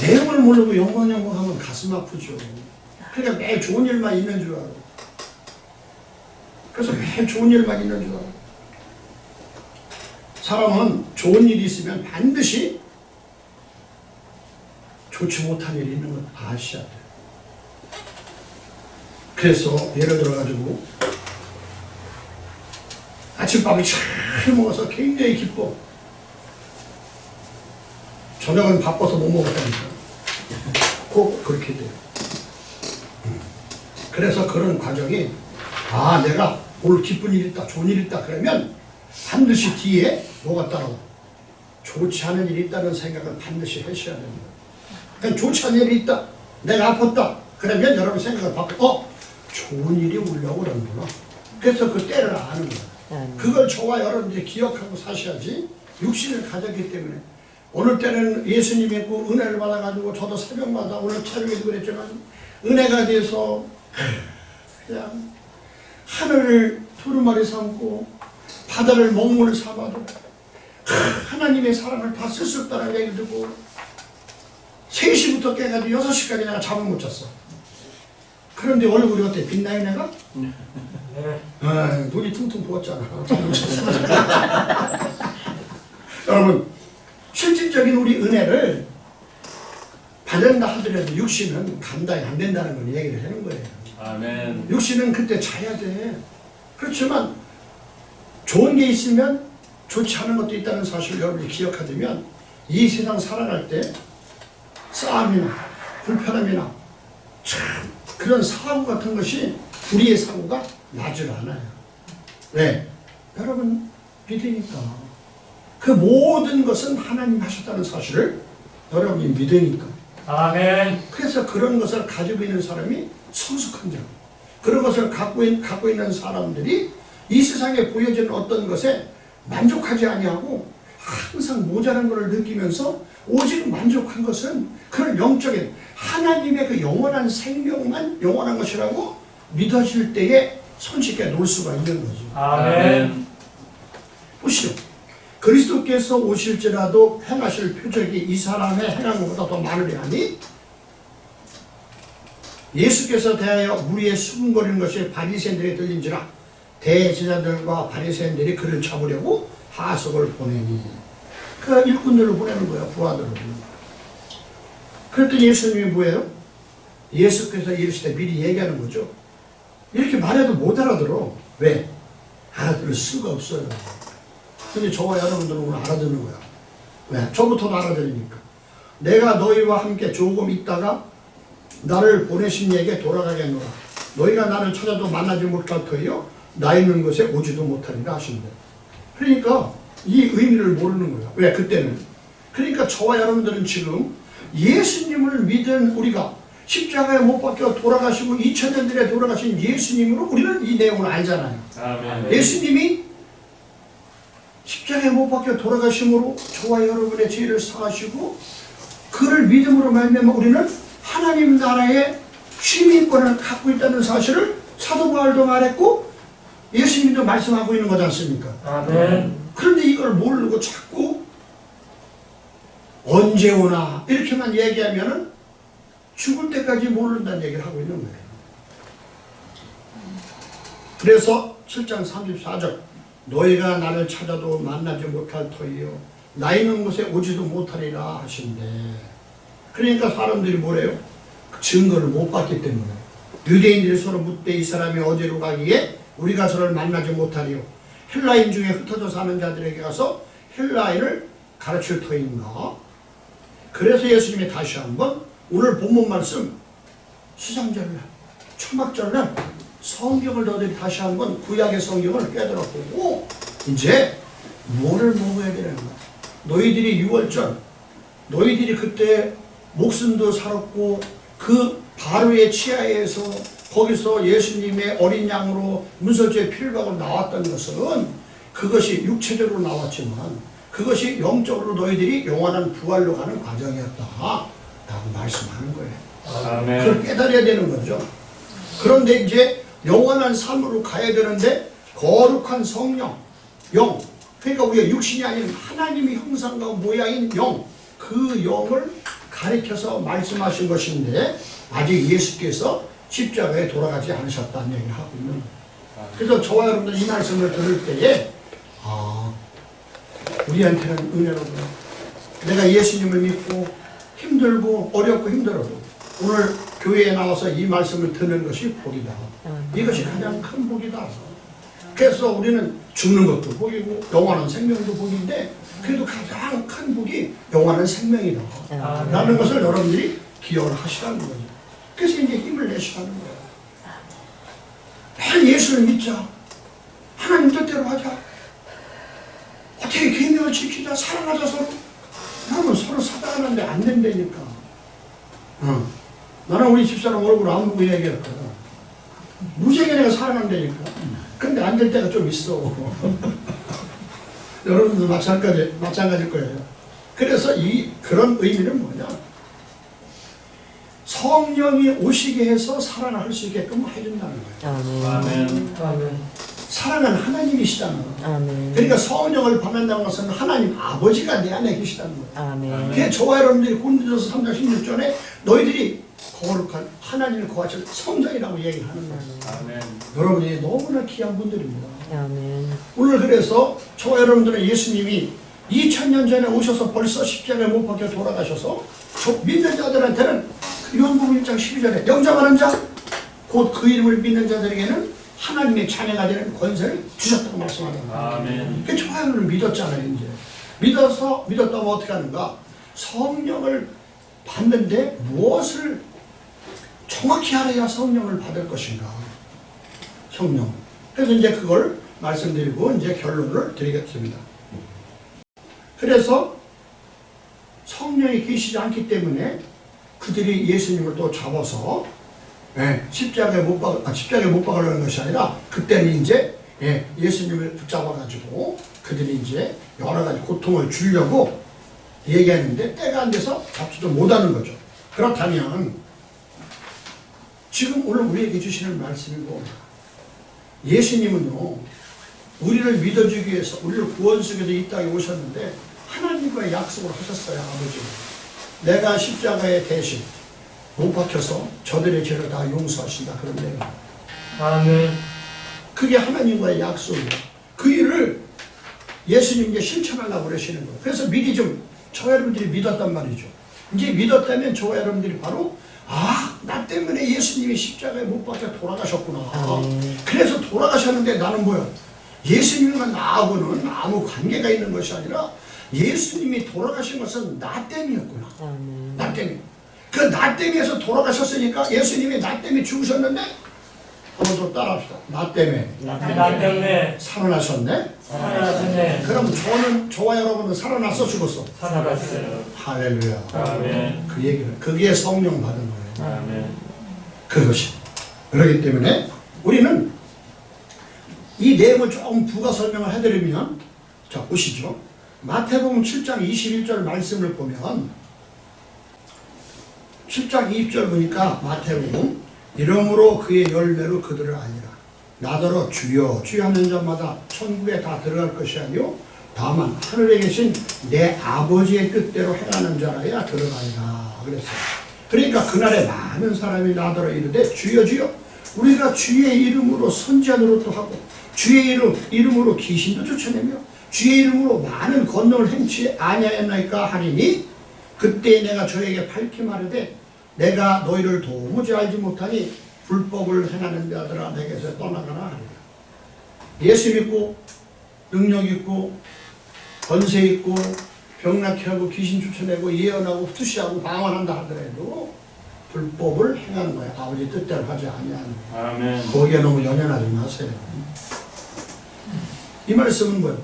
내용을 모르고 영광, 영광 하면 가슴 아프죠. 그러니까 매일 좋은 일만 있는 줄 알아. 그래서 매일 좋은 일만 있는 줄 알아. 사람은 좋은 일이 있으면 반드시 좋지 못한 일이 있는 걸 아셔야 돼요. 그래서 예를 들어가지고 아침밥을 잘 먹어서 굉장히 기뻐. 저녁은 바빠서 못 먹었다니까. 꼭 그렇게 돼요. 그래서 그런 과정이 내가 오늘 기쁜 일 있다, 좋은 일 있다 그러면 반드시 뒤에 뭐가 따라와? 좋지 않은 일이 있다는 생각을 반드시 하셔야 됩니다. 그러니까 좋지 않은 일이 있다, 내가 아팠다 그러면 여러분 생각을 바꿔 좋은 일이 오려고 그러는구나. 그래서 그 때를 아는 거야. 그걸 저와 여러분들이 기억하고 사셔야지. 육신을 가졌기 때문에 오늘 때는 예수님 믿고 은혜를 받아가지고 저도 새벽마다 오늘 촬영에도 그랬지만 은혜가 돼서 그냥 하늘을 두루마리 삼고 바다를 먹물 삼아도 하나님의 사랑을 다 쓸 수 없다는 얘기 듣고 3시부터 깨가지고 6시까지 내가 잠을 못 잤어. 그런데 얼굴이 어때? 빛나요 내가? 네. 눈이 퉁퉁 부었잖아. 잠을 못 잤어. 여러분 실질적인 우리 은혜를 받는다 하더라도 육신은 감당이 안 된다는 걸 얘기를 하는 거예요. 아멘. 육신은 그때 자야 돼. 그렇지만 좋은 게 있으면 좋지 않은 것도 있다는 사실을 여러분이 기억하시면 이 세상 살아갈 때 싸움이나 불편함이나 참 그런 사고 같은 것이 우리의 사고가 나질 않아요. 왜? 여러분 믿으니까. 그 모든 것은 하나님 하셨다는 사실을 여러분이 믿으니까. 아멘. 그래서 그런 것을 가지고 있는 사람이 성숙한 자, 그런 것을 갖고 있는 사람들이 이 세상에 보여지는 어떤 것에 만족하지 아니하고 항상 모자란 것을 느끼면서 오직 만족한 것은 그런 영적인 하나님의 그 영원한 생명만 영원한 것이라고 믿어질 때에 손쉽게 놓을 수가 있는 거죠. 아멘. 보시죠. 그리스도께서 오실지라도 행하실 표적이 이 사람의 행한 것보다 더 많으리하니 예수께서 대하여 무리에 수군거리는 것이 바리새인들에 들린지라 대제사장들과 바리새인들이 그를 잡으려고 하석을 보내니 그 일꾼들을 보내는 거예요. 부하들을. 그랬더니 예수님이 뭐예요? 예수께서 이르시되 미리 얘기하는 거죠. 이렇게 말해도 못 알아들어. 왜? 알아들을 수가 없어요. 근데 저와 여러분들은 오늘 알아듣는 거야. 왜? 저부터도 알아들으니까. 내가 너희와 함께 조금 있다가 나를 보내신 이에게 돌아가겠노라. 너희가 나를 찾아도 만나지 못할 터이요 나 있는 곳에 오지도 못하리라 하신대. 그러니까 이 의미를 모르는 거야. 왜? 그때는. 그러니까 저와 여러분들은 지금 예수님을 믿은 우리가 십자가에 못 박혀 돌아가시고 2000년 전에 돌아가신 예수님으로 우리는 이 내용을 알잖아요. 아멘. 예수님이 십자가에 못 박혀 돌아가심으로 저와 여러분의 죄를 사하시고 그를 믿음으로 말미암아 우리는 하나님 나라의 시민권을 갖고 있다는 사실을 사도 바울도 말했고 예수님도 말씀하고 있는 거지 않습니까? 아멘. 그런데 이걸 모르고 자꾸 언제 오나 이렇게만 얘기하면은 죽을 때까지 모른다는 얘기를 하고 있는 거예요. 그래서 7장 34절 너희가 나를 찾아도 만나지 못할 터이요 나 있는 곳에 오지도 못하리라 하신대. 그러니까 사람들이 뭐래요? 증거를 못 받기 때문에 유대인들이 서로 묻되 이 사람이 어디로 가기에 우리가 저를 만나지 못하리요 헬라인 중에 흩어져 사는 자들에게 가서 헬라인을 가르칠 터인가? 그래서 예수님이 다시 한번 오늘 본문 말씀 수장절날 초막절날 성경을 너희들이 다시 한번 구약의 성경을 깨달아보고 이제 뭐를 먹어야 되는가? 너희들이 6월절 너희들이 그때 목숨도 살았고 그 바로의 치하에서 거기서 예수님의 어린 양으로 문설주의 피를 받고 나왔던 것은 그것이 육체적으로 나왔지만 그것이 영적으로 너희들이 영원한 부활로 가는 과정이었다 라고 말씀하는 거예요. 아멘. 그걸 깨달아야 되는 거죠. 그런데 이제 영원한 삶으로 가야 되는데 거룩한 성령, 영 그러니까 우리가 육신이 아닌 하나님의 형상과 모양인 영 그 영을 가리켜서 말씀하신 것인데 아직 예수께서 십자가에 돌아가지 않으셨다는 얘기를 하고 있는 거예요. 그래서 저와 여러분들 이 말씀을 들을 때에 우리한테는 은혜로구나. 내가 예수님을 믿고 힘들고 어렵고 힘들어도 오늘 교회에 나와서 이 말씀을 듣는 것이 복이다. 이것이 가장 큰 복이다. 그래서 우리는 죽는 것도 복이고 영원한 생명도 복인데 그래도 가장 큰 복이 영원한 생명이다 라는 것을 여러분들이 기억을 하시라는 거죠. 그래서 이제 힘을 내시라는 거예요. 늘 예수를 믿자. 하나님 뜻대로 하자. 어떻게 계명을 지키자. 사랑하자 서로. 여러분 서로 사랑하는데 안 된다니까. 나는 우리 집사람 얼굴 안 보고 얘기했거든. 무지하게 내가 사랑한다니까. 근데 안 될 때가 좀 있어. 여러분도 마찬가지일 거예요. 그래서 그런 의미는 뭐냐? 성령이 오시게 해서 사랑을 할 수 있게끔 해준다는 거예요. 아멘. 아멘. 사랑은 하나님이시잖아. 아멘. 그러니까 성령을 받는다는 것은 하나님 아버지가 내 안에 계시다는 거예요. 아멘. 그게 저와 여러분들이 고린도서 3장 16절에 너희들이 거룩한 하나님을 거하실 성전이라고 얘기하는 거예요. 아멘. 여러분이 너무나 귀한 분들입니다. 아멘. 오늘 그래서 저와 여러분들은 예수님이 2000년 전에 오셔서 벌써 십자가에 못 박혀 돌아가셔서 믿는 자들한테는 요한복음 1장 12절에 영접하는 자 곧 그 이름을 믿는 자들에게는 하나님의 자녀가 되는 권세를 주셨다고 말씀하잖아요. 아멘. 그 저와 여러분을 믿었잖아요. 이제 믿었다면 어떻게 하는가? 성령을 받는데 무엇을 정확히 알아야 성령을 받을 것인가? 성령. 그래서 이제 그걸 말씀드리고 이제 결론을 드리겠습니다. 그래서 성령이 계시지 않기 때문에 그들이 예수님을 또 잡아서 십자가에 못 박으려는 것이 아니라 그때는 이제 예수님을 붙잡아가지고 그들이 이제 여러 가지 고통을 주려고 얘기했는데 때가 안 돼서 잡지도 못하는 거죠. 그렇다면 지금 오늘 우리에게 주시는 말씀이고 예수님은요 우리를 믿어주기 위해서 우리를 구원 속에서 이 땅에 오셨는데 하나님과의 약속을 하셨어요. 아버지 내가 십자가에 대신 못 박혀서 저들의 죄를 다 용서하신다. 그런데 아멘. 그게 하나님과의 약속이에요. 그 일을 예수님 이제 실천하려고 그러시는 거예요. 그래서 미리 좀 저와 여러분들이 믿었단 말이죠. 이제 믿었다면 저와 여러분들이 바로 나 때문에 예수님이 십자가에 못 박혀 돌아가셨구나. 그래서 돌아가셨는데 나는 뭐야? 예수님과 나하고는 아무 관계가 있는 것이 아니라 예수님이 돌아가신 것은 나 때문이었구나. 나 때문에. 그 나 때문에서 돌아가셨으니까 예수님이 나 때문에 죽으셨는데 한번 더 따라합시다. 나 때문에. 나 때문에 살아나셨네? 살아났네. 그럼 저와 여러분은 살아났어 죽었어? 살아났어요. 할렐루야. 아멘. 그 얘기를. 그게 성령 받은 거예요. 아멘. 그것이. 그렇기 때문에 우리는 이 내용을 조금 부가 설명을 해드리면, 자, 보시죠. 마태복음 7장 21절 말씀을 보면, 7장 20절 보니까 마태복음, 이러므로 그의 열매로 그들을 아니라 나더러 주여 주여 하는 자마다 천국에 다 들어갈 것이 아니요 다만 하늘에 계신 내 아버지의 뜻대로 행하는 자라야 들어가리라 그랬어요. 그러니까 그날에 많은 사람이 나더러 이르되 주여 주여 우리가 주의 이름으로 선지자 노릇도 하고 주의 이름으로 귀신도 쫓아내며 주의 이름으로 많은 권능을 행치 아니하였나이까 하리니 그때 내가 저에게 밝히 말하되 내가 너희를 도무지 알지 못하니 불법을 행하는 자들아 내게서 떠나가라 하리라. 예수 믿고 능력 있고 권세 있고 병낫게 하고 귀신 쫓아내고 예언하고 투시하고 방언한다 하더라도 불법을 행하는 거야. 아버지 뜻대로 하지 아니하는 거야. 아멘. 거기에 너무 연연하지 마세요. 이 말씀은 뭐예요?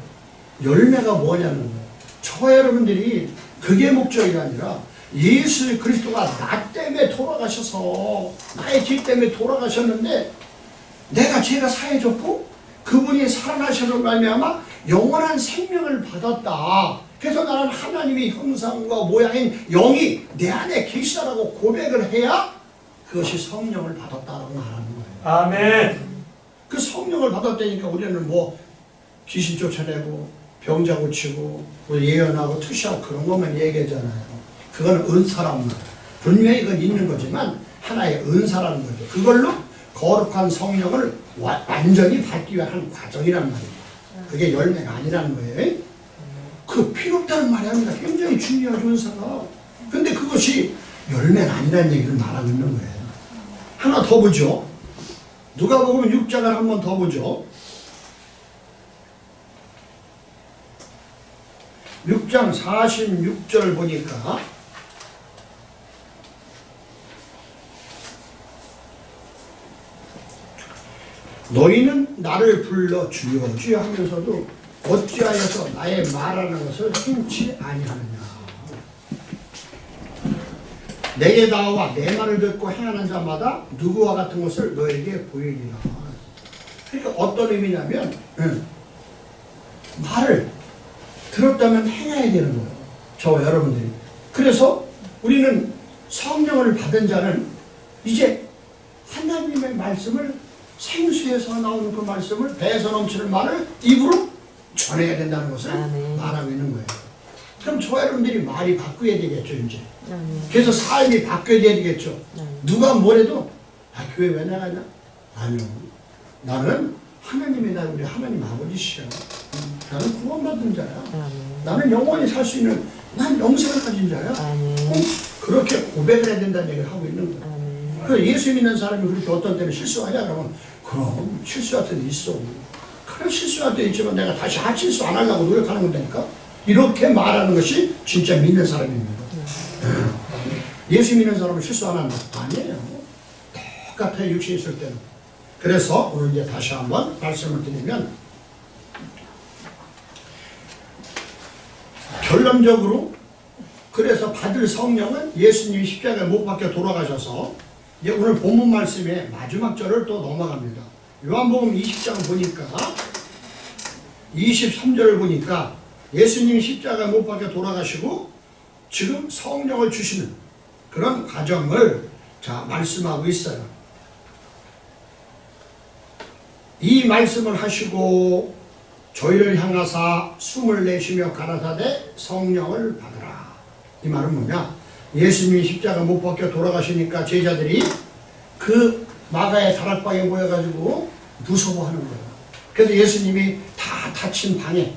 열매가 뭐냐는 거예요. 저와 여러분들이 그게 목적이 아니라 예수 그리스도가 나 때문에 돌아가셔서 나의 죄 때문에 돌아가셨는데 내가 죄가 사해졌고 그분이 살아나셔서 말미암아 영원한 생명을 받았다. 그래서 나는 하나님의 형상과 모양인 영이 내 안에 계시다라고 고백을 해야 그것이 성령을 받았다라고 말하는 거예요. 아멘. 그 성령을 받았다니까 우리는 뭐 귀신 쫓아내고 병자 고치고 뭐 예언하고 투시하고 그런 것만 얘기하잖아요. 그건 은사란 말이에요. 분명히 그건 있는 거지만 하나의 은사라는 거죠. 그걸로 거룩한 성령을 완전히 받기 위한 한 과정이란 말이에요. 그게 열매가 아니라는 거예요. 그 필요 없다는 말이 아니라 굉장히 중요하죠, 은사가. 근데 그것이 열매가 아니라는 얘기를 말하고 있는 거예요. 하나 더 보죠. 누가복음 6장을 한 번 더 보죠. 6장 46절 보니까 너희는 나를 불러 주여 주여 하면서도 어찌하여서 나의 말하는 것을 행치 아니하느냐. 내게 나와 내 말을 듣고 행하는 자마다 누구와 같은 것을 너에게 보이리라. 그러니까 어떤 의미냐면 말을 들었다면 행해야 되는 거예요. 저와 여러분들이. 그래서 우리는 성령을 받은 자는 이제 하나님의 말씀을 생수에서 나오는 그 말씀을 배에서 넘치는 말을 입으로 전해야 된다는 것을 말하고 있는 거예요. 그럼 저와 여러분들이 말이 바뀌어야 되겠죠, 이제. 그래서 삶이 바뀌어야 되겠죠. 누가 뭐래도 교회 왜 나가냐? 아니요. 나는 하나님의 날 우리 하나님 아버지시야. 나는 구원받은 자야. 나는 영원히 살 수 있는 난 영생을 가진 자야. 그렇게 고백을 해야 된다는 얘기를 하고 있는 거야. 그래서 예수 믿는 사람이 그렇게 어떤 때는 실수하냐 그러면 그럼 실수할 때도 있어. 그래 실수할 때 있지만 내가 다시 실수 안 하려고 노력하는 건다니까. 이렇게 말하는 것이 진짜 믿는 사람입니다. 예수 믿는 사람은 실수 안 한다? 아니에요. 똑같아요, 육신에 있을 때는. 그래서 오늘 이제 다시 한번 말씀을 드리면 결론적으로 그래서 받을 성령은 예수님이 십자가에 못 박혀 돌아가셔서 이제 오늘 본문 말씀의 마지막 절을 또 넘어갑니다. 요한복음 20장 보니까 23절을 보니까 예수님이 십자가에 못 박혀 돌아가시고 지금 성령을 주시는 그런 과정을 자 말씀하고 있어요. 이 말씀을 하시고 저희를 향하사 숨을 내쉬며 가라사대 성령을 받으라. 이 말은 뭐냐? 예수님이 십자가 못 박혀 돌아가시니까 제자들이 그 마가의 다락방에 모여가지고 무서워하는 거예요. 그래서 예수님이 다 닫힌 방에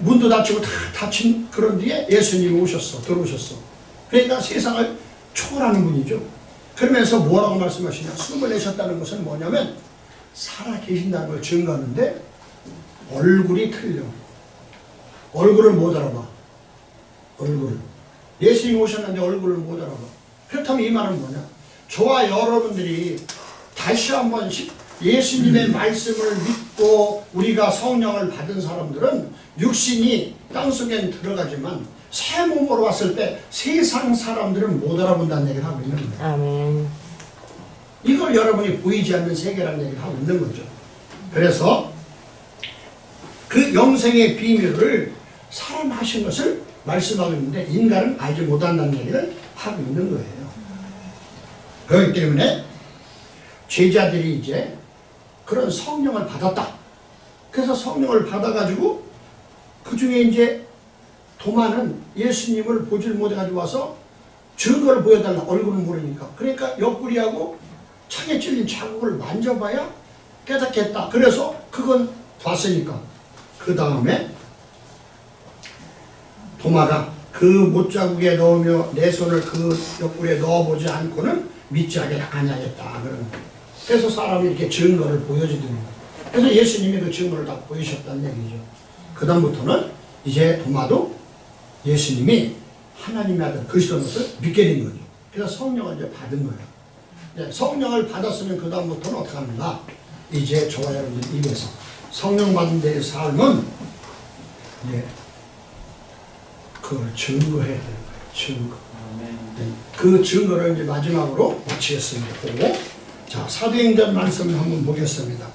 문도 닫히고 다 닫힌 그런 뒤에 예수님이 들어오셨어. 그러니까 세상을 초월하는 분이죠. 그러면서 뭐라고 말씀하시냐? 숨을 내셨다는 것은 뭐냐면 살아 계신다는 걸 증거하는데 얼굴이 틀려. 얼굴을 못 알아봐. 얼굴을. 예수님이 오셨는데 얼굴을 못 알아봐. 그렇다면 이 말은 뭐냐? 저와 여러분들이 다시 한번 예수님의 말씀을 믿고 우리가 성령을 받은 사람들은 육신이 땅속에 들어가지만 새 몸으로 왔을 때 세상 사람들은 못 알아본다는 얘기를 하고 있는 거예요. 아멘. 이걸 여러분이 보이지 않는 세계라는 얘기를 하고 있는 거죠. 그래서 그 영생의 비밀을 사람 하신 것을 말씀하고 있는데 인간은 알지 못한다는 얘기를 하고 있는 거예요. 그렇기 때문에 제자들이 이제 그런 성령을 받았다. 그래서 성령을 받아가지고 그 중에 이제 도마는 예수님을 보질 못해가지고 와서 증거를 보여달라. 얼굴은 모르니까. 그러니까 옆구리하고 창에 찔린 자국을 만져봐야 깨닫겠다. 그래서 그건 봤으니까. 그 다음에 도마가 그 못자국에 넣으며 내 손을 그 옆구리에 넣어보지 않고는 믿지 아니하겠다. 그런 거예요. 그래서 사람이 이렇게 증거를 보여주는 거예요. 그래서 예수님이 그 증거를 다 보이셨다는 얘기죠. 그 다음부터는 이제 도마도 예수님이 하나님의 아들 그리스도인 것을 믿게 된 거죠. 그래서 성령을 이제 받은 거예요. 네, 성령을 받았으면 그 다음부터는 어떻게 합니까? 이제 저와 여러분들 입에서 성령 받은 데의 삶은 네, 그걸 증거해야 되는 거예요. 증거. 네, 그 증거를 이제 마지막으로 마치겠습니다. 보고 자, 사도행전 말씀을 한번 보겠습니다.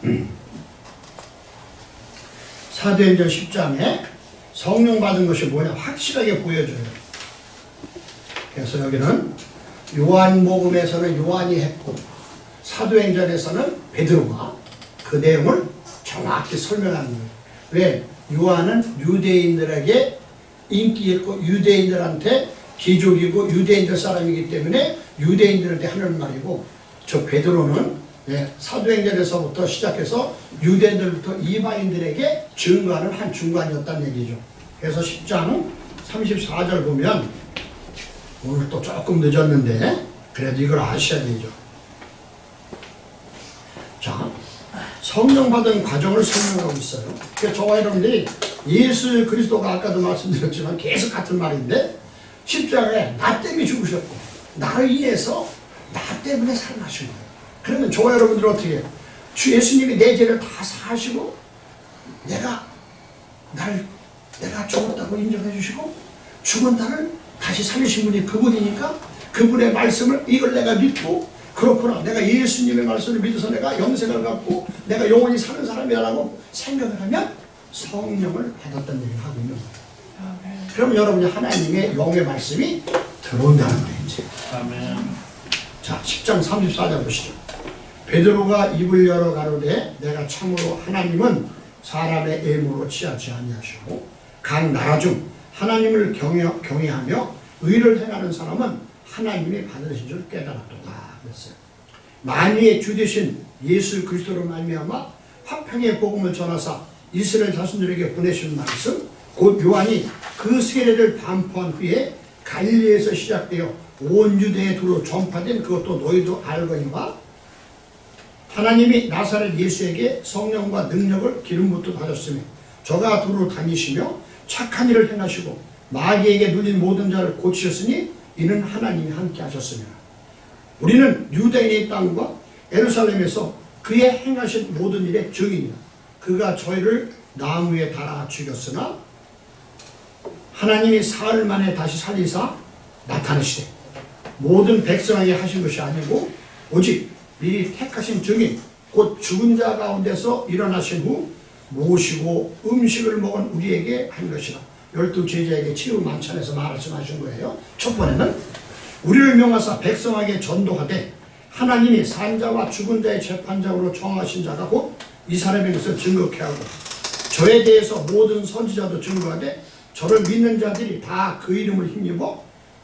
사도행전 10장에 성령 받은 것이 뭐냐 확실하게 보여줘요. 그래서 여기는 요한복음에서는 요한이 했고 사도행전에서는 베드로가 그 내용을 정확히 설명하는 거예요. 왜? 요한은 유대인들에게 인기 있고 유대인들한테 귀족이고 유대인들 사람이기 때문에 유대인들한테 하는 말이고 저 베드로는 사도행전에서부터 시작해서 유대인들부터 이방인들에게 증거하는 한 중간이었다는 얘기죠. 그래서 10장 34절 보면 오늘 또 조금 늦었는데 그래도 이걸 아셔야 되죠. 자, 성령 받은 과정을 설명하고 있어요. 그러니까 저와 여러분들이 예수 그리스도가 아까도 말씀드렸지만 계속 같은 말인데 십자가에 나 때문에 죽으셨고 나를 위해서 나 때문에 살아나신 거예요. 그러면 저와 여러분들은 어떻게 해요? 주 예수님이 내 죄를 다 사하시고 내가 죽었다고 인정해 주시고 죽은 나를 다시 살리신 분이 그분이니까 그분의 말씀을 이걸 내가 믿고 그렇구나 내가 예수님의 말씀을 믿어서 내가 영생을 갖고 내가 영원히 사는 사람이라고 생각을 하면 성령을 받았다는 얘기를 하고 있는 거예요. 그럼 여러분이 하나님의 영의 말씀이 들어온다는 거예요. 이제. 자, 10장 34절 보시죠. 베드로가 입을 열어 가로되 내가 참으로 하나님은 사람의 애물로 취하지 아니하시고 각 나라 중 하나님을 경외하며 의를 행하는 사람은 하나님이 받으신 줄 깨달았도다 그랬어요. 만유의 주 되신 예수 그리스도로 말미암아 화평의 복음을 전하사 이스라엘 자손들에게 보내신 말씀 곧 요한이 그 세례를 반포한 후에 갈릴리에서 시작되어 온 유대에 두루 전파된 그것도 너희도 알거니와 하나님이 나사렛 예수에게 성령과 능력을 기름부터 받았으며 저가 두루 다니시며 착한 일을 행하시고 마귀에게 눌린 모든 자를 고치셨으니 이는 하나님이 함께 하셨으며 우리는 유대인의 땅과 예루살렘에서 그의 행하신 모든 일의 증인이라. 그가 저희를 나무에 달아 죽였으나 하나님이 사흘 만에 다시 살리사 나타내시되 모든 백성에게 하신 것이 아니고 오직 미리 택하신 증인 곧 죽은 자 가운데서 일어나신 후 모시고 음식을 먹은 우리에게 한 것이라. 12 제자에게 치유 만찬에서 말씀하신 거예요. 첫 번째는 우리를 명하사 백성에게 전도하되 하나님이 산자와 죽은 자의 재판장으로 정하신 자가 곧 이 사람의 것을 증거케 하고 저에 대해서 모든 선지자도 증거하되 저를 믿는 자들이 다 그 이름을 힘입어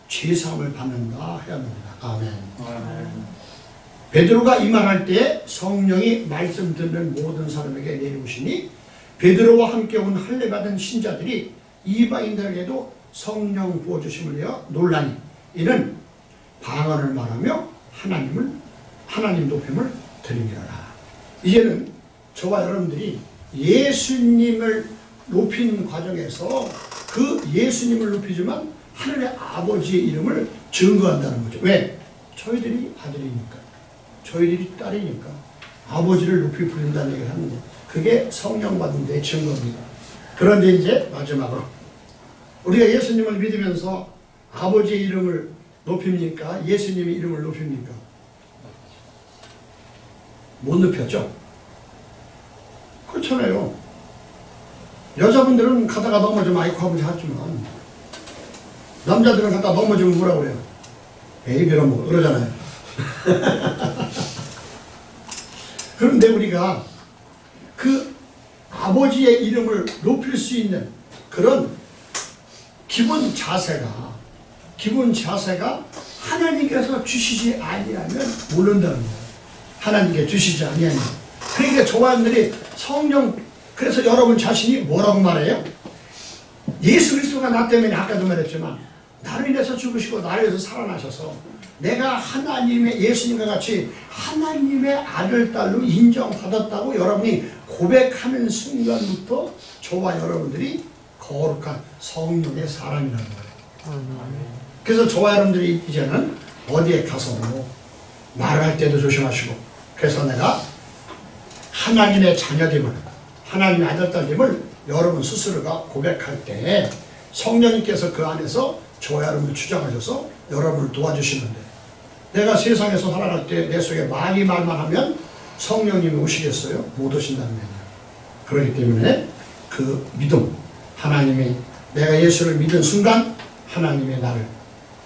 죄사함을 받는다 해야 합니다. 아멘. 베드로가 이 말할 때에 성령이 말씀 듣는 모든 사람에게 내려오시니 베드로와 함께 온 할례받은 신자들이 이방인들에게도 성령 부어주심을 위하여 논라니 이는 방언을 말하며 하나님 높임을 드림이라. 이제는 저와 여러분들이 예수님을 높이는 과정에서 그 예수님을 높이지만 하늘의 아버지의 이름을 증거한다는 거죠. 왜? 저희들이 아들이니까, 저희들이 딸이니까, 아버지를 높이 부른다는 얘기를 하는 거예요. 그게 성령 받은 데 증거입니다. 그런데 이제 마지막으로 우리가 예수님을 믿으면서 아버지의 이름을 높입니까? 예수님의 이름을 높입니까? 못 높였죠? 그렇잖아요. 여자분들은 가다가 넘어지면 아이고 아버지 하지만 남자들은 가다가 넘어지면 뭐라 그래요? 에이 베러먹어 그러잖아요. 그런데 우리가 그 아버지의 이름을 높일 수 있는 그런 기본 자세가 하나님께서 주시지 아니하면 모른다는 거예요. 하나님께 주시지 아니하면. 그러니까 조화들이 성령, 그래서 여러분 자신이 뭐라고 말해요? 예수 그리스도가 나 때문에 아까도 말했지만 나를 위해서 죽으시고 나를 위해서 살아나셔서 내가 하나님의 예수님과 같이 하나님의 아들 딸로 인정받았다고 여러분이 고백하는 순간부터 저와 여러분들이 거룩한 성령의 사람이라는 거예요. 그래서 저와 여러분들이 이제는 어디에 가서도 말할 때도 조심하시고, 그래서 내가 하나님의 자녀됨을, 하나님의 아들 딸됨을 여러분 스스로가 고백할 때 성령님께서 그 안에서 저와 여러분을 주장하셔서 여러분을 도와주시는데, 내가 세상에서 살아갈 때 내 속에 많이 말만 하면 성령님이 오시겠어요? 못 오신다는 거예요. 그렇기 때문에 그 믿음, 하나님이 내가 예수를 믿은 순간 하나님의 나를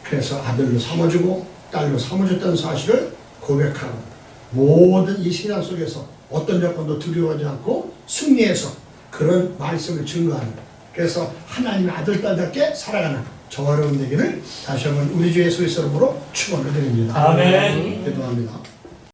그래서 아들로 삼아주고 딸로 삼아줬다는 사실을 고백하고, 모든 이 신앙 속에서 어떤 여건도 두려워하지 않고 승리해서 그런 말씀을 증거하는, 그래서 하나님의 아들 딸답게 살아가는 저와 여러분 되기를 다시 한번 우리 주 예수 그리스도 이름으로 축원을 드립니다. 아멘. 기도합니다.